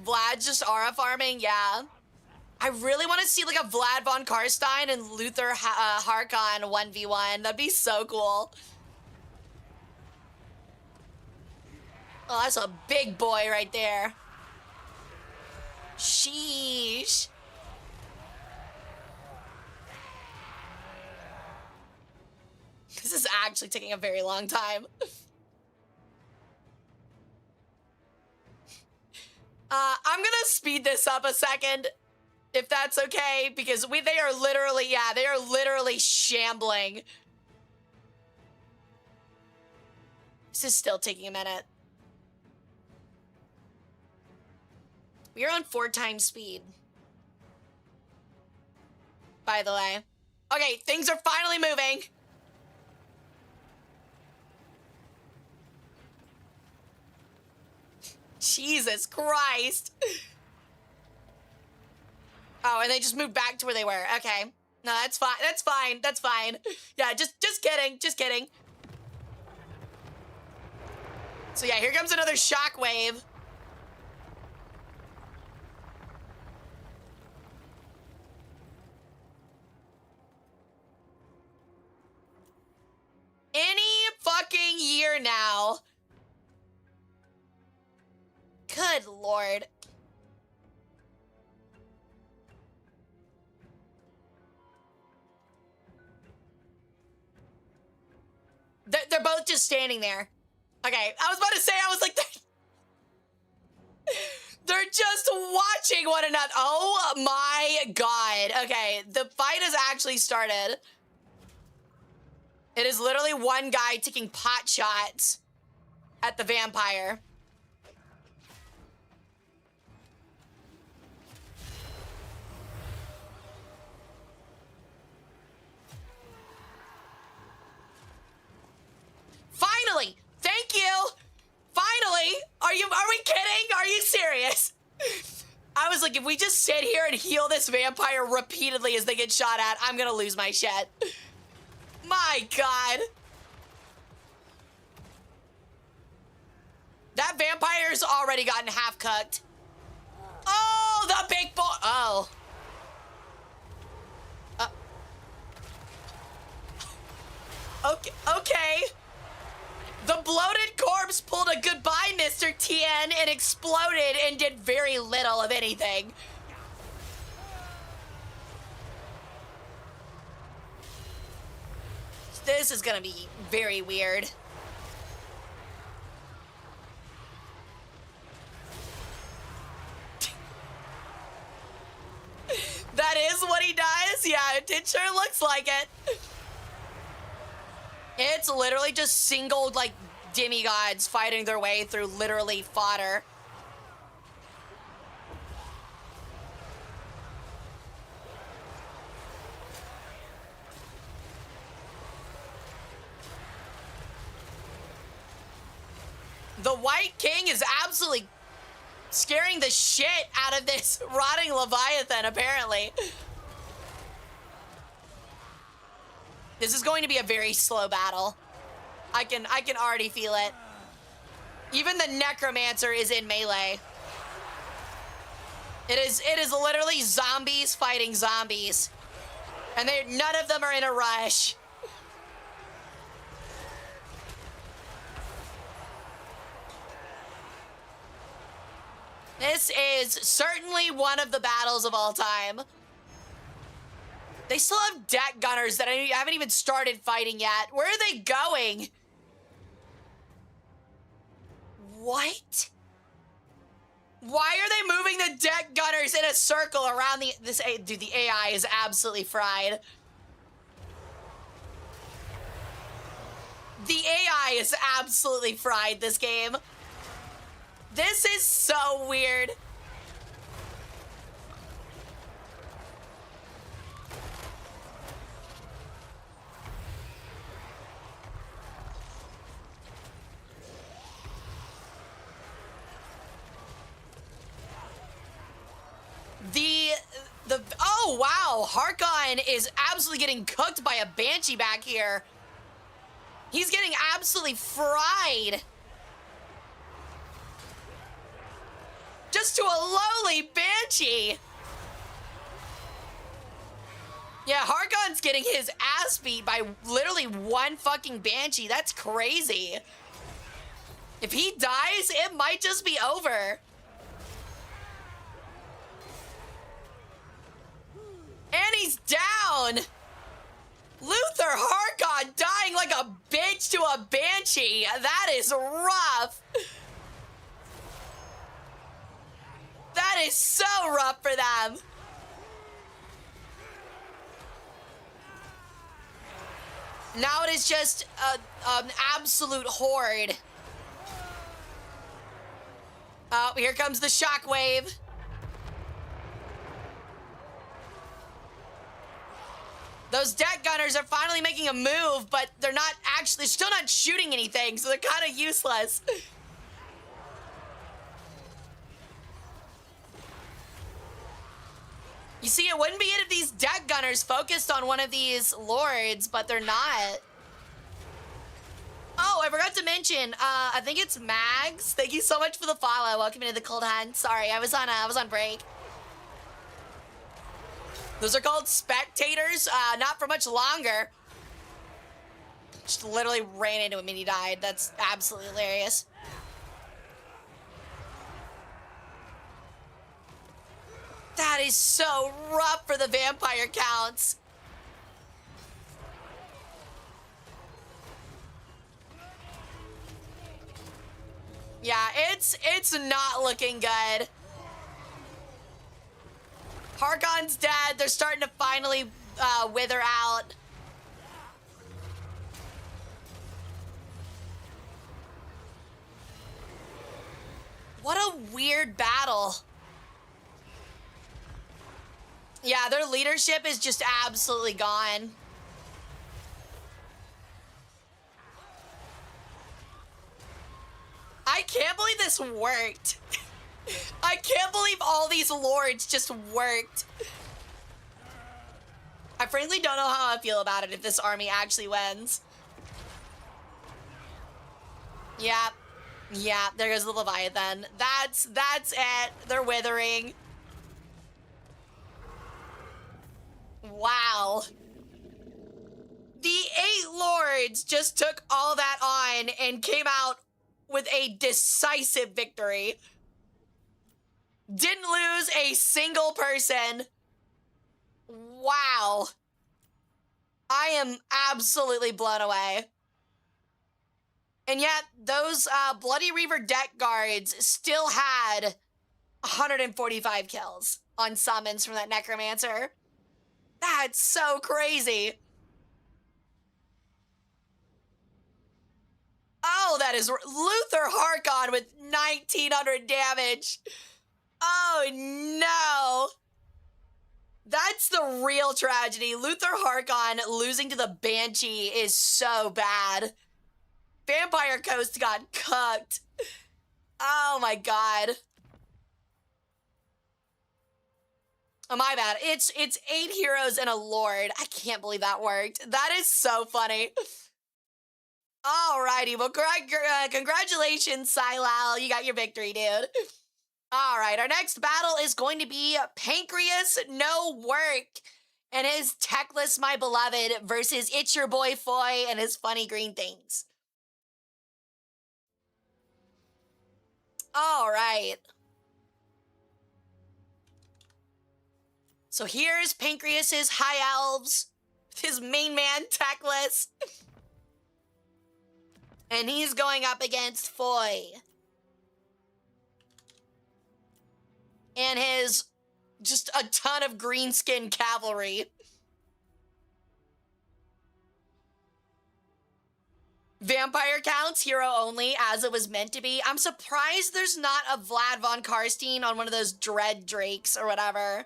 Vlad's just aura farming, yeah. I really want to see like a Vlad von Karstein and Luther Harkon 1v1. That'd be so cool. Oh, that's a big boy right there. Sheesh. This is actually taking a very long time. I'm gonna speed this up a second, if that's okay, because they are literally, yeah, they are literally shambling. This is still taking a minute. We are on 4 times speed. By the way. Okay, things are finally moving. Jesus Christ. Oh, and they just moved back to where they were. Okay. No, that's fine. That's fine. That's fine. Yeah, just kidding. Just kidding. So yeah, here comes another shockwave. Any fucking year now. Good Lord. They're both just standing there. Okay, I was about to say, I was like, they're just watching one another. Oh my God. Okay, the fight has actually started. It is literally one guy taking pot shots at the vampire. Finally! Thank you! Finally! Are we kidding? Are you serious? I was like, if we just sit here and heal this vampire repeatedly as they get shot at, I'm gonna lose my shit. My God. That vampire's already gotten half cooked. Oh, the big boy. Oh. Okay. The bloated corpse pulled a goodbye, Mr. TN, and exploded and did very little of anything. This is gonna be very weird. That is what he does? Yeah, it sure looks like it. It's literally just single, like, demigods fighting their way through literally fodder. The White King is absolutely scaring the shit out of this rotting Leviathan, apparently. This is going to be a very slow battle. I can already feel it. Even the necromancer is in melee. It is literally zombies fighting zombies. And none of them are in a rush. This is certainly one of the battles of all time. They still have deck gunners that I haven't even started fighting yet. Where are they going? What? Why are they moving the deck gunners in a circle around dude, the AI is absolutely fried. The AI is absolutely fried this game. This is so weird. Oh wow, Harkon is absolutely getting cooked by a Banshee back here. He's getting absolutely fried. Just to a lowly Banshee. Yeah, Harkon's getting his ass beat by literally one fucking Banshee. That's crazy. If he dies, it might just be over. And he's down. Luther Harkon dying like a bitch to a Banshee. That is rough. That is so rough for them. Now it is just an absolute horde. Oh, here comes the shockwave. Those deck gunners are finally making a move, but they're still not shooting anything, so they're kind of useless. You see, it wouldn't be it if these deck gunners focused on one of these lords, but they're not. Oh, I forgot to mention, I think it's Mags. Thank you so much for the follow. Welcome into the Cold Hunt. Sorry, I was on break. Those are called spectators, not for much longer. Just literally ran into him and he died. That's absolutely hilarious. That is so rough for the vampire counts. Yeah, it's not looking good. Harkon's dead. They're starting to finally wither out. What a weird battle. Yeah, their leadership is just absolutely gone. I can't believe this worked. I can't believe all these lords just worked. I frankly don't know how I feel about it if this army actually wins. Yeah. Yeah, there goes the Leviathan. That's it. They're withering. Wow. The 8 lords just took all that on and came out with a decisive victory. Didn't lose a single person. Wow. I am absolutely blown away. And yet, those Bloody Reaver deck guards still had 145 kills on summons from that Necromancer. That's so crazy. Oh, that is Luther Harkon with 1,900 damage. Oh, no. That's the real tragedy. Luther Harkon losing to the Banshee is so bad. Vampire Coast got cooked. Oh, my God. Oh, my bad. It's 8 heroes and a lord. I can't believe that worked. That is so funny. Alrighty, well, congratulations, Silal. You got your victory, dude. Alright, our next battle is going to be Pancreas No Work and his Techless My Beloved versus It's Your Boy Foy and his funny green things. Alright. So here's Pancreas's High Elves, his main man, Techless. And he's going up against Foy. And his just a ton of green skin cavalry. Vampire counts, hero only, as it was meant to be. I'm surprised there's not a Vlad von Karstein on one of those dread drakes or whatever.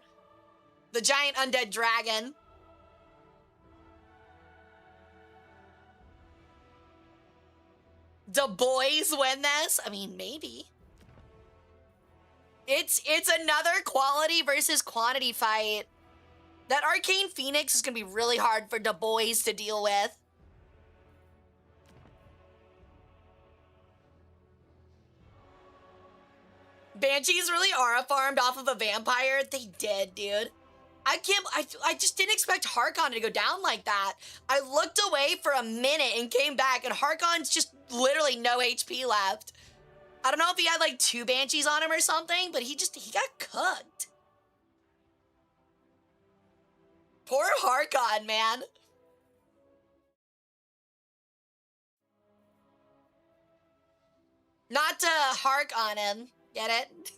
The giant undead dragon. Do boys win this? I mean, maybe. It's another quality versus quantity fight. That Arcane Phoenix is going to be really hard for the boys to deal with. Banshees really aura farmed off of a vampire. They did, dude. I just didn't expect Harkon to go down like that. I looked away for a minute and came back, and Harkon's just literally no HP left. I don't know if he had like 2 Banshees on him or something, but he got cooked. Poor Harkon, man. Not to hark on him. Get it?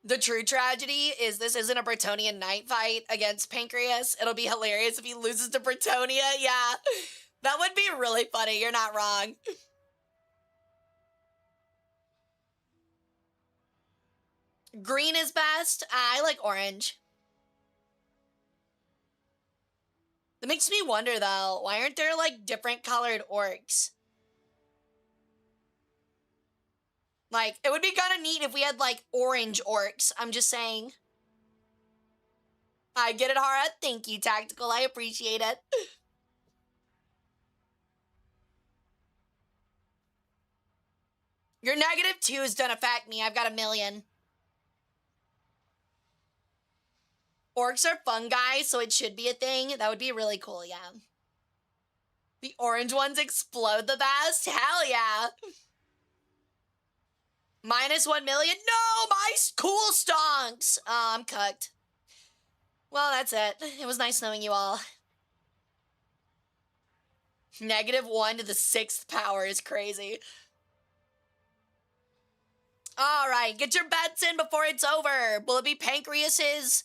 The true tragedy is this isn't a Bretonian knight fight against Pancreas. It'll be hilarious if he loses to Bretonia. Yeah, that would be really funny. You're not wrong. Green is best. I like orange. That makes me wonder, though, why aren't there, like, different colored orcs? Like, it would be kind of neat if we had, like, orange orcs. I'm just saying. I get it, Hara. Thank you, Tactical. I appreciate it. Your -2s don't affect me. I've got 1,000,000. Orcs are fungi, so it should be a thing. That would be really cool, yeah. The orange ones explode the best? Hell yeah. -1,000,000? No, my cool stonks. Oh, I'm cooked. Well, that's it. It was nice knowing you all. -1 to the 6th power is crazy. All right, get your bets in before it's over. Will it be Pancreas's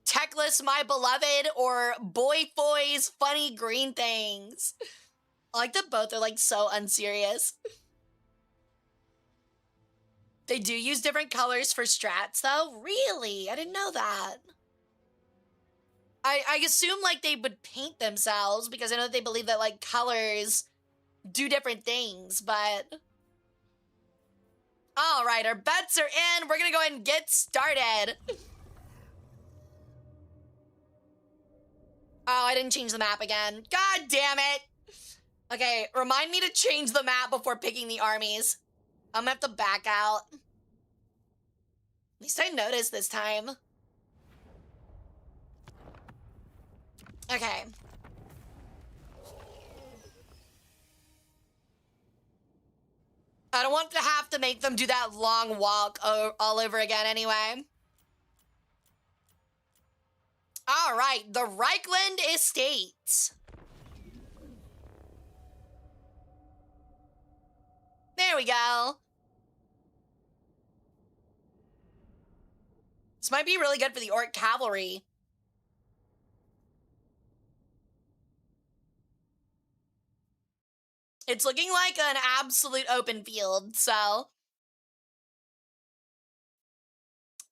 Techless My Beloved or Boy Foy's funny green things? I like that both are like so unserious. They do use different colors for strats though? Really? I didn't know that. I assume like they would paint themselves because I know that they believe that like colors do different things, but... All right, our bets are in. We're gonna go ahead and get started. Oh, I didn't change the map again. God damn it. Okay, remind me to change the map before picking the armies. I'm gonna have to back out. At least I noticed this time. Okay. I don't want to have to make them do that long walk all over again anyway. All right, the Reichland Estates. There we go. This might be really good for the Orc Cavalry. It's looking like an absolute open field, so...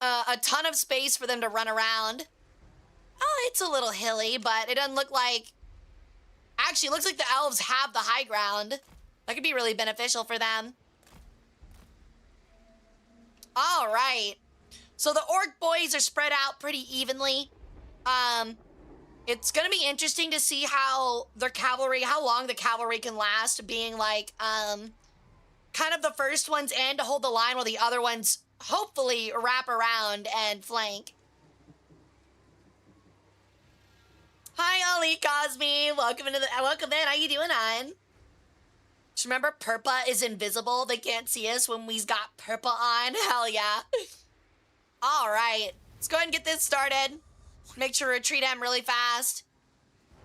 a ton of space for them to run around. Oh, it's a little hilly, but it doesn't look like Actually, it looks like the elves have the high ground. That could be really beneficial for them. All right. So the orc boys are spread out pretty evenly. It's gonna be interesting to see how their cavalry, how long the cavalry can last, being like, kind of the first ones in to hold the line while the other ones hopefully wrap around and flank. Hi, Ollie Cosme. Welcome in. How you doing, on? Just remember, Purpa is invisible. They can't see us when we've got Purpa on. Hell yeah. All right, let's go ahead and get this started. Make sure to retreat them really fast.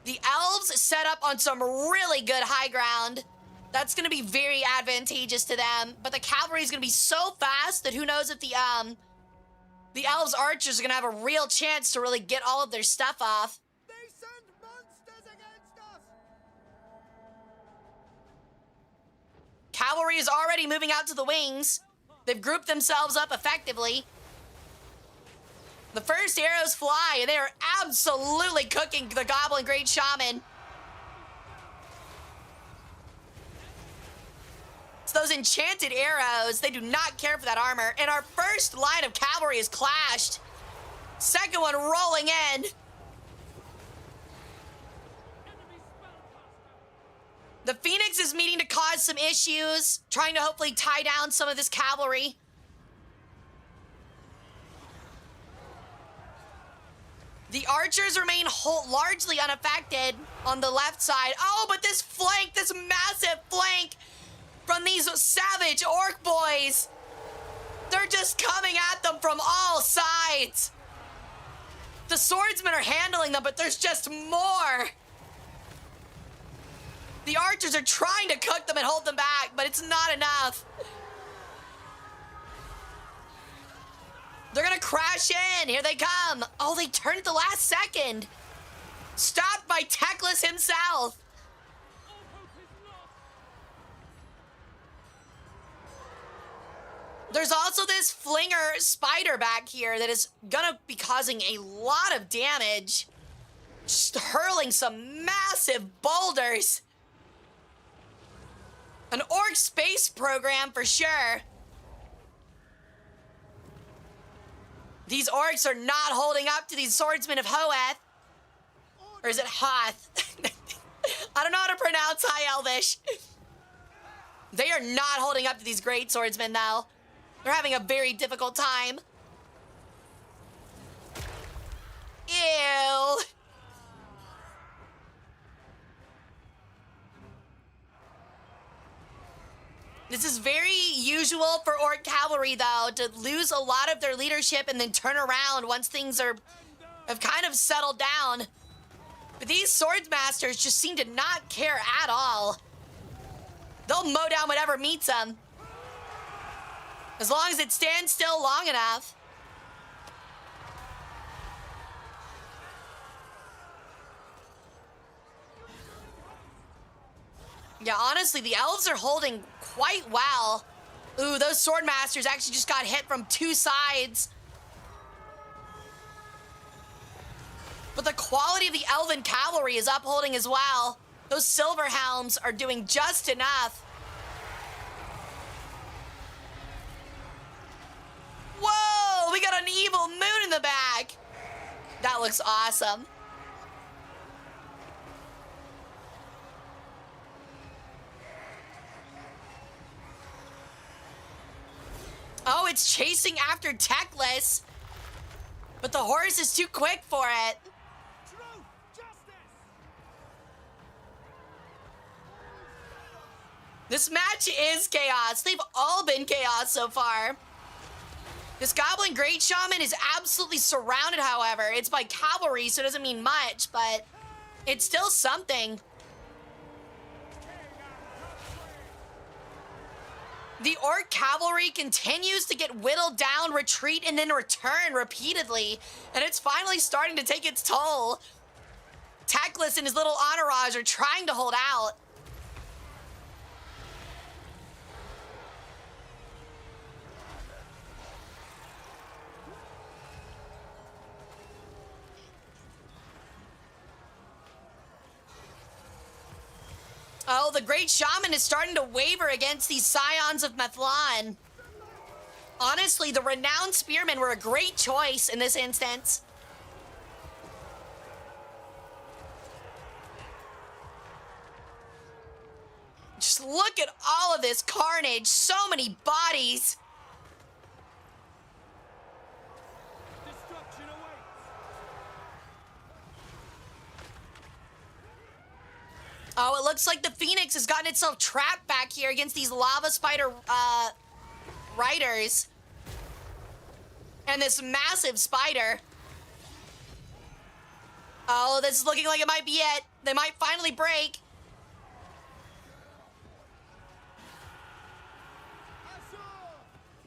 The elves set up on some really good high ground. That's going to be very advantageous to them. But the cavalry is going to be so fast that who knows if the elves archers are going to have a real chance to really get all of their stuff off. They send monsters against us! Cavalry is already moving out to the wings. They've grouped themselves up effectively. The first arrows fly, and they are absolutely cooking the Goblin Great Shaman. It's those enchanted arrows. They do not care for that armor. And our first line of cavalry is clashed. Second one rolling in. The Phoenix is meeting to cause some issues, trying to hopefully tie down some of this cavalry. The archers remain largely unaffected on the left side. Oh, but this flank, this massive flank from these savage orc boys. They're just coming at them from all sides. The swordsmen are handling them, but there's just more. The archers are trying to cook them and hold them back, but it's not enough. They're gonna crash in. Here they come. Oh, they turned at the last second. Stopped by Teclis himself. There's also this flinger spider back here that is gonna be causing a lot of damage. Just hurling some massive boulders. An orc space program for sure. These orcs are not holding up to these swordsmen of Hoeth. Or is it Hoth? I don't know how to pronounce High Elvish. They are not holding up to these great swordsmen, though. They're having a very difficult time. Ew. This is very usual for orc cavalry, though, to lose a lot of their leadership and then turn around once things have kind of settled down. But these swordsmasters just seem to not care at all. They'll mow down whatever meets them. As long as it stands still long enough. Yeah, honestly, the elves are holding quite well. Ooh, those swordmasters actually just got hit from two sides. But the quality of the elven cavalry is upholding as well. Those silver helms are doing just enough. Whoa, we got an evil moon in the back. That looks awesome. Oh, it's chasing after Teclis. But the horse is too quick for it. Truth, justice! This match is chaos. They've all been chaos so far. This Goblin Great Shaman is absolutely surrounded, however. It's by cavalry, so it doesn't mean much, but it's still something. The orc cavalry continues to get whittled down, retreat, and then return repeatedly, and it's finally starting to take its toll. Teclis and his little entourage are trying to hold out. Oh, the Great Shaman is starting to waver against these Scions of Methlon. Honestly, the Renowned Spearmen were a great choice in this instance. Just look at all of this carnage. So many bodies. Destruction awaits. Oh, it looks like the Phoenix has gotten itself trapped back here against these lava spider riders. And this massive spider. Oh, this is looking like it might be it. They might finally break.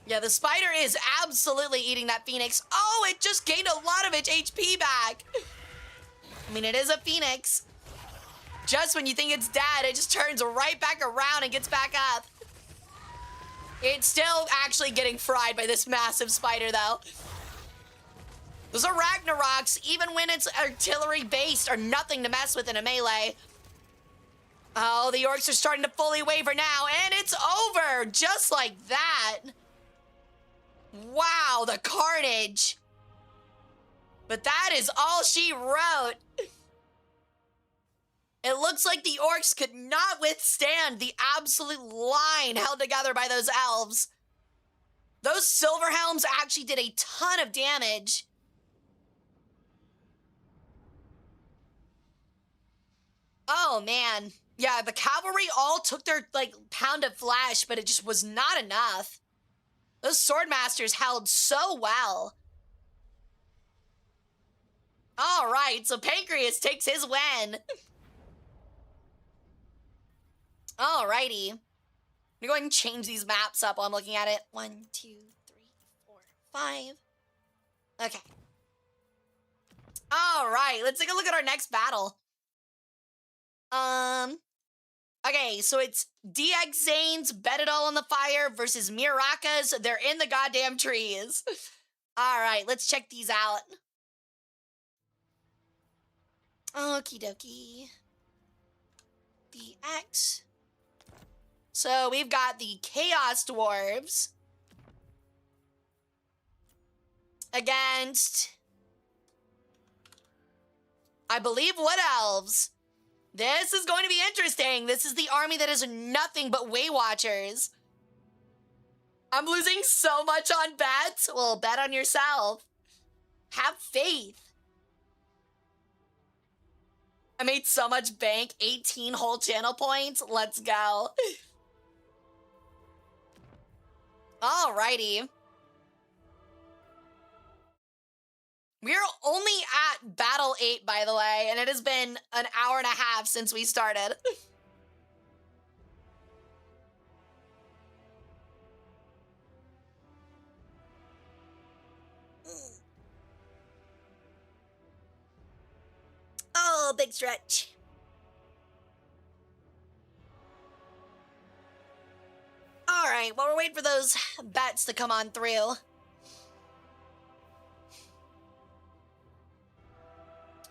Yeah, the spider is absolutely eating that Phoenix. Oh, it just gained a lot of its HP back. I mean, it is a Phoenix. Just when you think it's dead, it just turns right back around and gets back up. It's still actually getting fried by this massive spider, though. Those Arachnaroks, even when it's artillery-based, are nothing to mess with in a melee. Oh, the orcs are starting to fully waver now, and it's over, just like that. Wow, the carnage. But that is all she wrote. It looks like the orcs could not withstand the absolute line held together by those elves. Those silver helms actually did a ton of damage. Oh, man. Yeah, the cavalry all took their, pound of flesh, but it just was not enough. Those swordmasters held so well. All right, so Pancreas takes his win. Alrighty. I'm gonna go ahead and change these maps up while I'm looking at it. 1, 2, 3, 4, 5. Okay. All right, let's take a look at our next battle. Okay, so it's DX Zane's Bet It All on the Fire versus Miraka's They're in the Goddamn Trees. All right, let's check these out. Okie dokie. DX. So we've got the Chaos Dwarves against, I believe, Wood Elves. This is going to be interesting. This is the army that is nothing but Way Watchers. I'm losing so much on bets. Well, bet on yourself. Have faith. I made so much bank, 18 whole channel points. Let's go. Alrighty. We're only at Battle 8, by the way, and it has been an hour and a half since we started. Oh, big stretch. All right, well, we're waiting for those bets to come on through.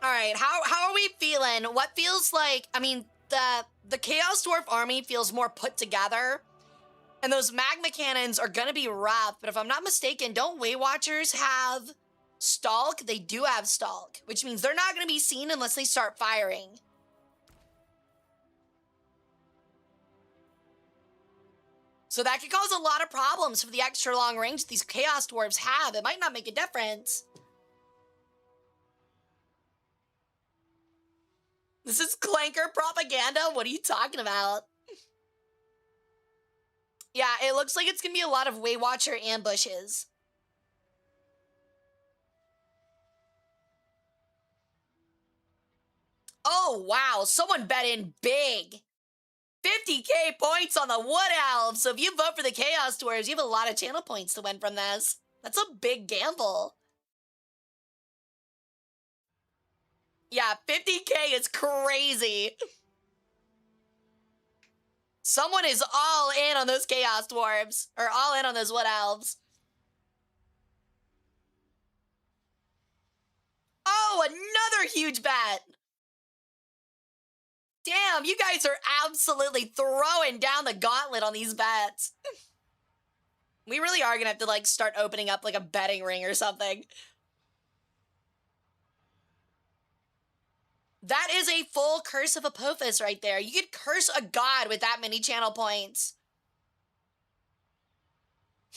All right, how are we feeling? What feels like, I mean, the Chaos Dwarf army feels more put together, and those magma cannons are gonna be rough, but if I'm not mistaken, don't Way Watchers have Stalk? They do have Stalk, which means they're not gonna be seen unless they start firing. So that could cause a lot of problems for the extra long range these Chaos Dwarves have. It might not make a difference. This is clanker propaganda? What are you talking about? Yeah, it looks like it's gonna be a lot of Way Watcher ambushes. Oh, wow, someone bet in big. 50k points on the Wood Elves. So if you vote for the Chaos Dwarves, you have a lot of channel points to win from this. That's a big gamble. Yeah, 50k is crazy. Someone is all in on those Chaos Dwarves, or all in on those Wood Elves. Oh, another huge bet. Damn, you guys are absolutely throwing down the gauntlet on these bets. We really are gonna have to, like, start opening up, like, a betting ring or something. That is a full Curse of Apophis right there. You could curse a god with that many channel points.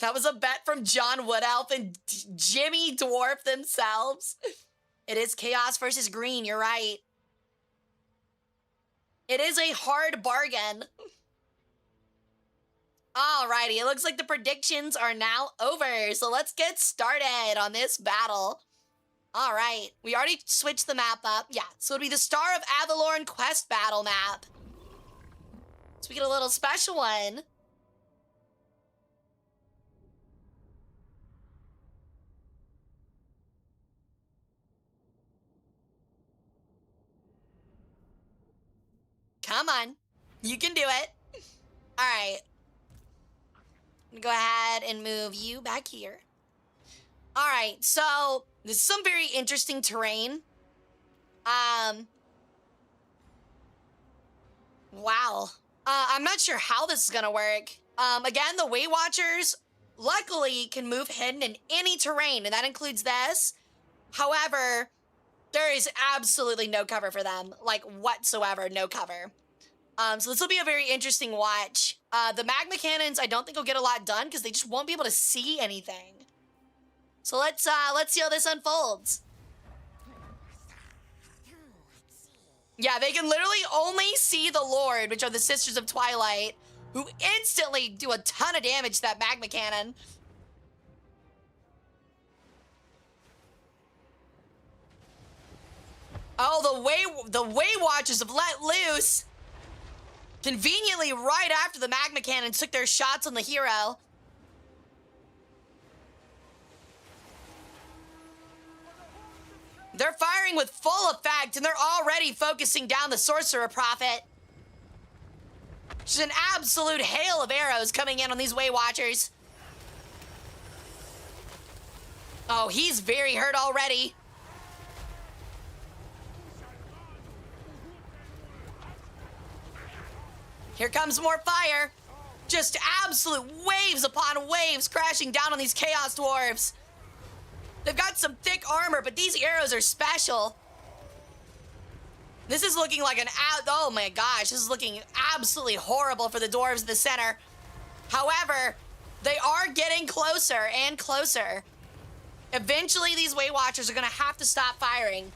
That was a bet from John Woodelf and Jimmy Dwarf themselves. It is Chaos versus Green, you're right. It is a hard bargain. Alrighty, it looks like the predictions are now over, so let's get started on this battle. Alright, we already switched the map up. Yeah, so it'll be the Star of Avalorn quest battle map. So we get a little special one. Come on, you can do it. Alright. I'm gonna go ahead and move you back here. All right, so this is some very interesting terrain. Wow. I'm not sure how this is gonna work. Again, the Way Watchers luckily can move hidden in any terrain, and that includes this. However, there is absolutely no cover for them, like whatsoever, no cover. So this will be a very interesting watch. The magma cannons, I don't think will get a lot done because they just won't be able to see anything. So let's see how this unfolds. Yeah, they can literally only see the Lord, which are the Sisters of Twilight, who instantly do a ton of damage to that magma cannon. Oh, the Way Watchers have let loose. Conveniently, right after the magma cannons took their shots on the hero. They're firing with full effect, and they're already focusing down the Sorcerer Prophet. Just an absolute hail of arrows coming in on these Way Watchers. Oh, he's very hurt already. Here comes more fire. Just absolute waves upon waves crashing down on these Chaos Dwarves. They've got some thick armor, but these arrows are special. This is looking like an oh my gosh, this is looking absolutely horrible for the dwarves in the center. However, they are getting closer and closer. Eventually, these Way Watchers are gonna have to stop firing.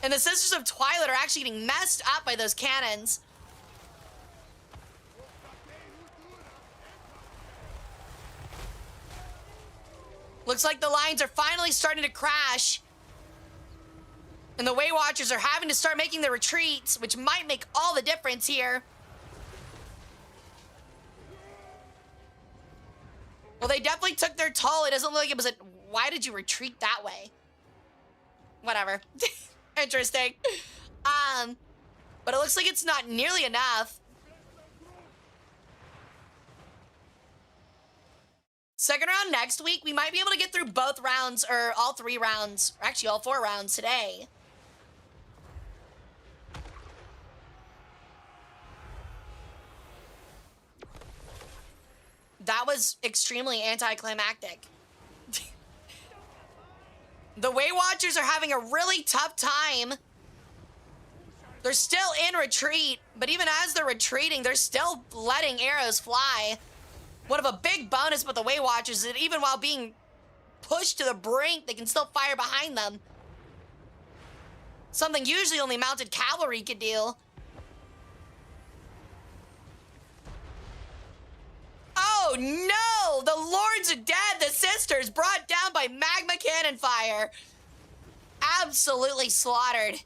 And the Sisters of Twilight are actually getting messed up by those cannons. Looks like the lines are finally starting to crash. And the Way Watchers are having to start making the retreats, which might make all the difference here. Well, they definitely took their toll. It doesn't look like it was a... Why did you retreat that way? Whatever. Interesting. But it looks like it's not nearly enough. Second round next week, we might be able to get through both rounds, or all 3 rounds, or actually all 4 rounds today. That was extremely anticlimactic. The Way Watchers are having a really tough time. They're still in retreat, but even as they're retreating, they're still letting arrows fly. One of a big bonus with the Way Watchers is that even while being pushed to the brink, they can still fire behind them. Something usually only mounted cavalry could do. Oh no! The Lords are dead! The Sisters brought down by magma cannon fire. Absolutely slaughtered.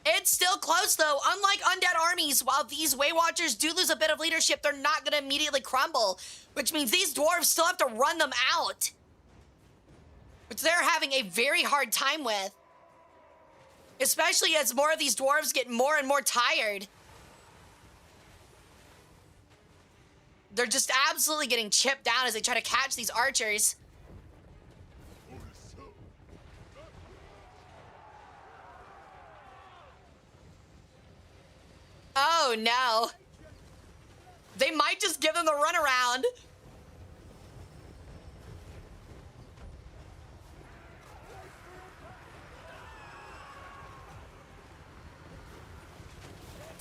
It's still close though. Unlike undead armies, while these Way Watchers do lose a bit of leadership, they're not gonna immediately crumble, which means these dwarves still have to run them out, which they're having a very hard time with. Especially as more of these dwarves get more and more tired. They're just absolutely getting chipped down as they try to catch these archers. Oh, no. They might just give them the runaround.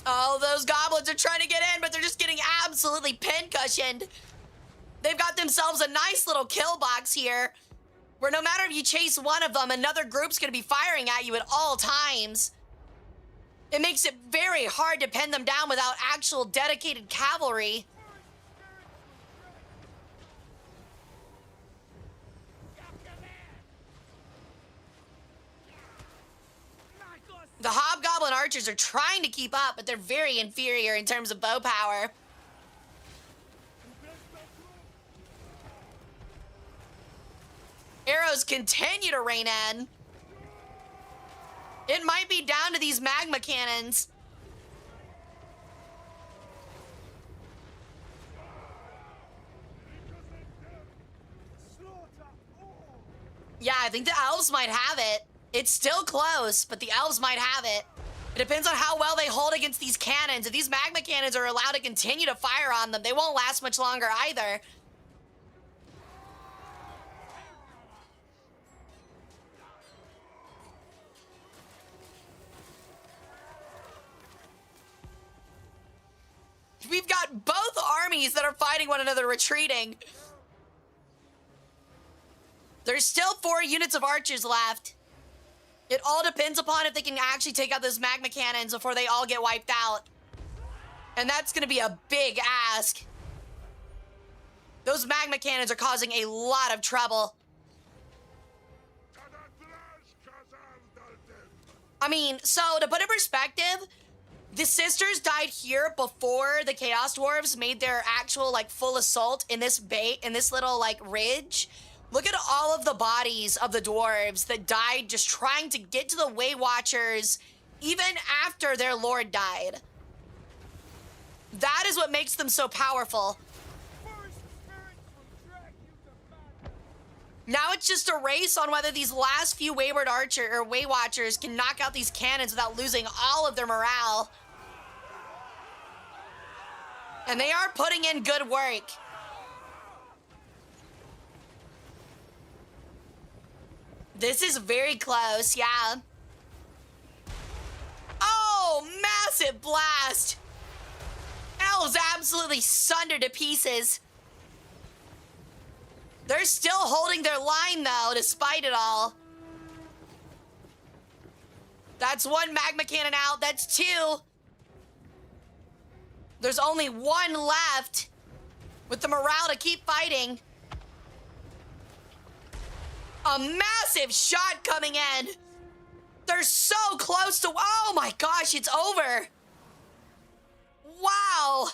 Oh, those goblins are trying to get in, but they're just getting absolutely pin-cushioned. They've got themselves a nice little kill box here, where no matter if you chase one of them, another group's gonna be firing at you at all times. It makes it very hard to pin them down without actual dedicated cavalry. The hobgoblin archers are trying to keep up, but they're very inferior in terms of bow power. Arrows continue to rain in. It might be down to these magma cannons. Yeah, I think the elves might have it. It's still close, but the elves might have it. It depends on how well they hold against these cannons. If these magma cannons are allowed to continue to fire on them, they won't last much longer either. We've got both armies that are fighting one another retreating. There's still 4 units of archers left. It all depends upon if they can actually take out those magma cannons before they all get wiped out. And that's gonna be a big ask. Those magma cannons are causing a lot of trouble. I mean, so to put in perspective, the sisters died here before the Chaos Dwarves made their actual, like, full assault in this little, like, ridge. Look at all of the bodies of the dwarves that died just trying to get to the Way Watchers even after their lord died. That is what makes them so powerful. Now it's just a race on whether these last few Way Watchers can knock out these cannons without losing all of their morale. And they are putting in good work. This is very close, yeah. Oh, massive blast. Elves absolutely sundered to pieces. They're still holding their line, though, despite it all. That's 1 magma cannon out. That's 2. There's only 1 left with the morale to keep fighting. A massive shot coming in. They're so close to... Oh my gosh, it's over. Wow.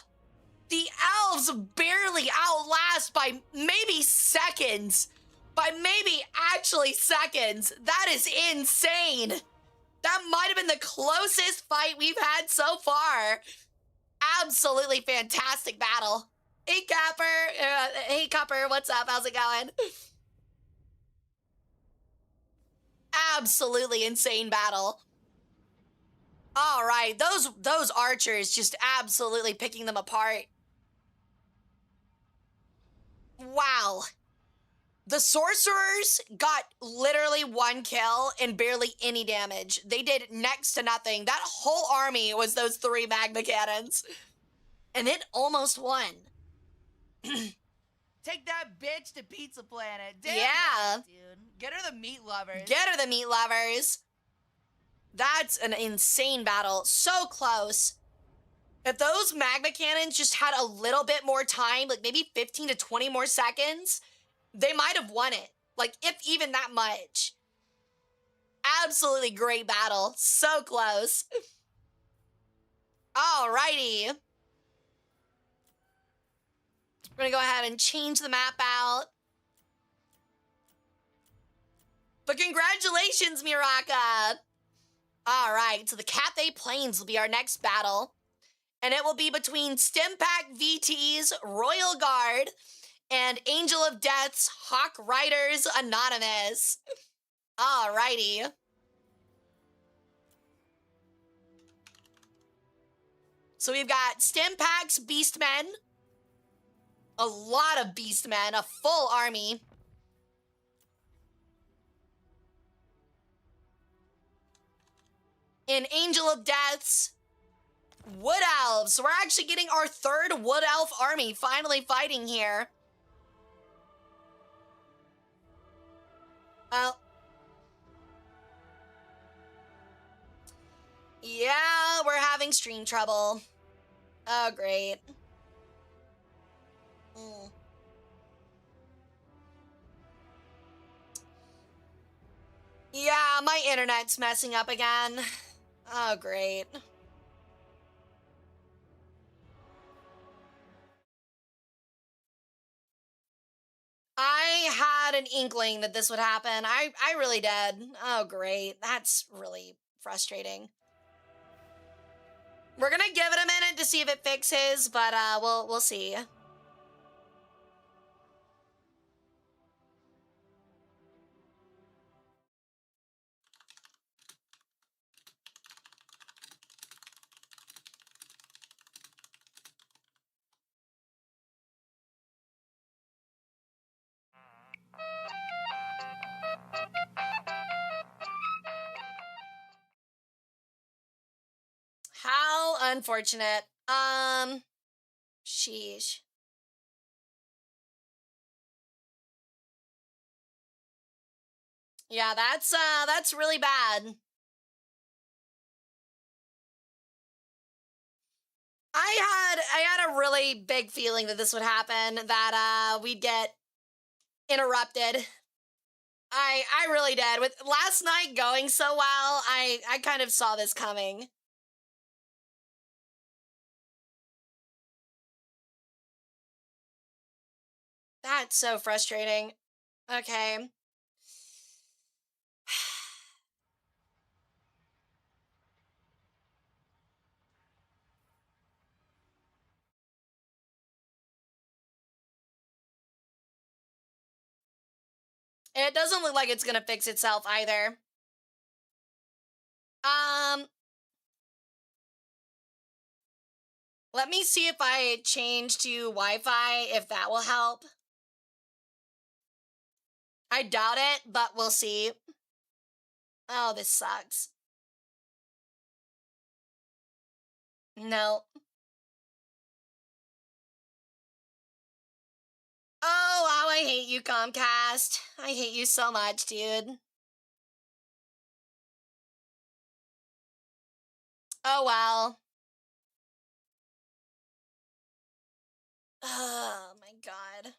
The elves barely outlast by maybe seconds. By maybe actually seconds. That is insane. That might have been the closest fight we've had so far. Absolutely fantastic battle. Hey, Capper. Hey, Copper. What's up? How's it going? Absolutely insane battle. All right, those archers just absolutely picking them apart. Wow. The sorcerers got literally 1 kill and barely any damage. They did next to nothing. That whole army was those 3 magma cannons. And it almost won. Take that bitch to Pizza Planet. Damn Yeah. right, dude. Get her the meat lovers. Get her the meat lovers. That's an insane battle. So close. If those magma cannons just had a little bit more time, like maybe 15 to 20 more seconds, they might have won it. Like, if even that much. Absolutely great battle. So close. Alrighty. We're gonna go ahead and change the map out. But congratulations, Miraka! Alright, so the Cathay Plains will be our next battle. And it will be between Stimpack VT's Royal Guard and Angel of Death's Hawk Riders Anonymous. Alrighty. So we've got Stimpaks, Beastmen, a lot of Beastmen, a full army. An Angel of Deaths, Wood Elves. So we're actually getting our third Wood Elf army finally fighting here. Well, yeah, we're having stream trouble. Oh, great. Yeah, my internet's messing up again. Oh, great. I had an inkling that this would happen. I really did. Oh, great. That's really frustrating. We're gonna give it a minute to see if it fixes, but we'll see. How unfortunate. Sheesh. Yeah, that's really bad. I had a really big feeling that this would happen, that we'd get interrupted. I really did. With last night going so well, I kind of saw this coming. That's so frustrating. Okay. It doesn't look like it's gonna fix itself either. Let me see if I change to Wi-Fi, if that will help. I doubt it, but we'll see. Oh, this sucks. No. Oh, wow, I hate you, Comcast. I hate you so much, dude. Oh, well. Oh, my God.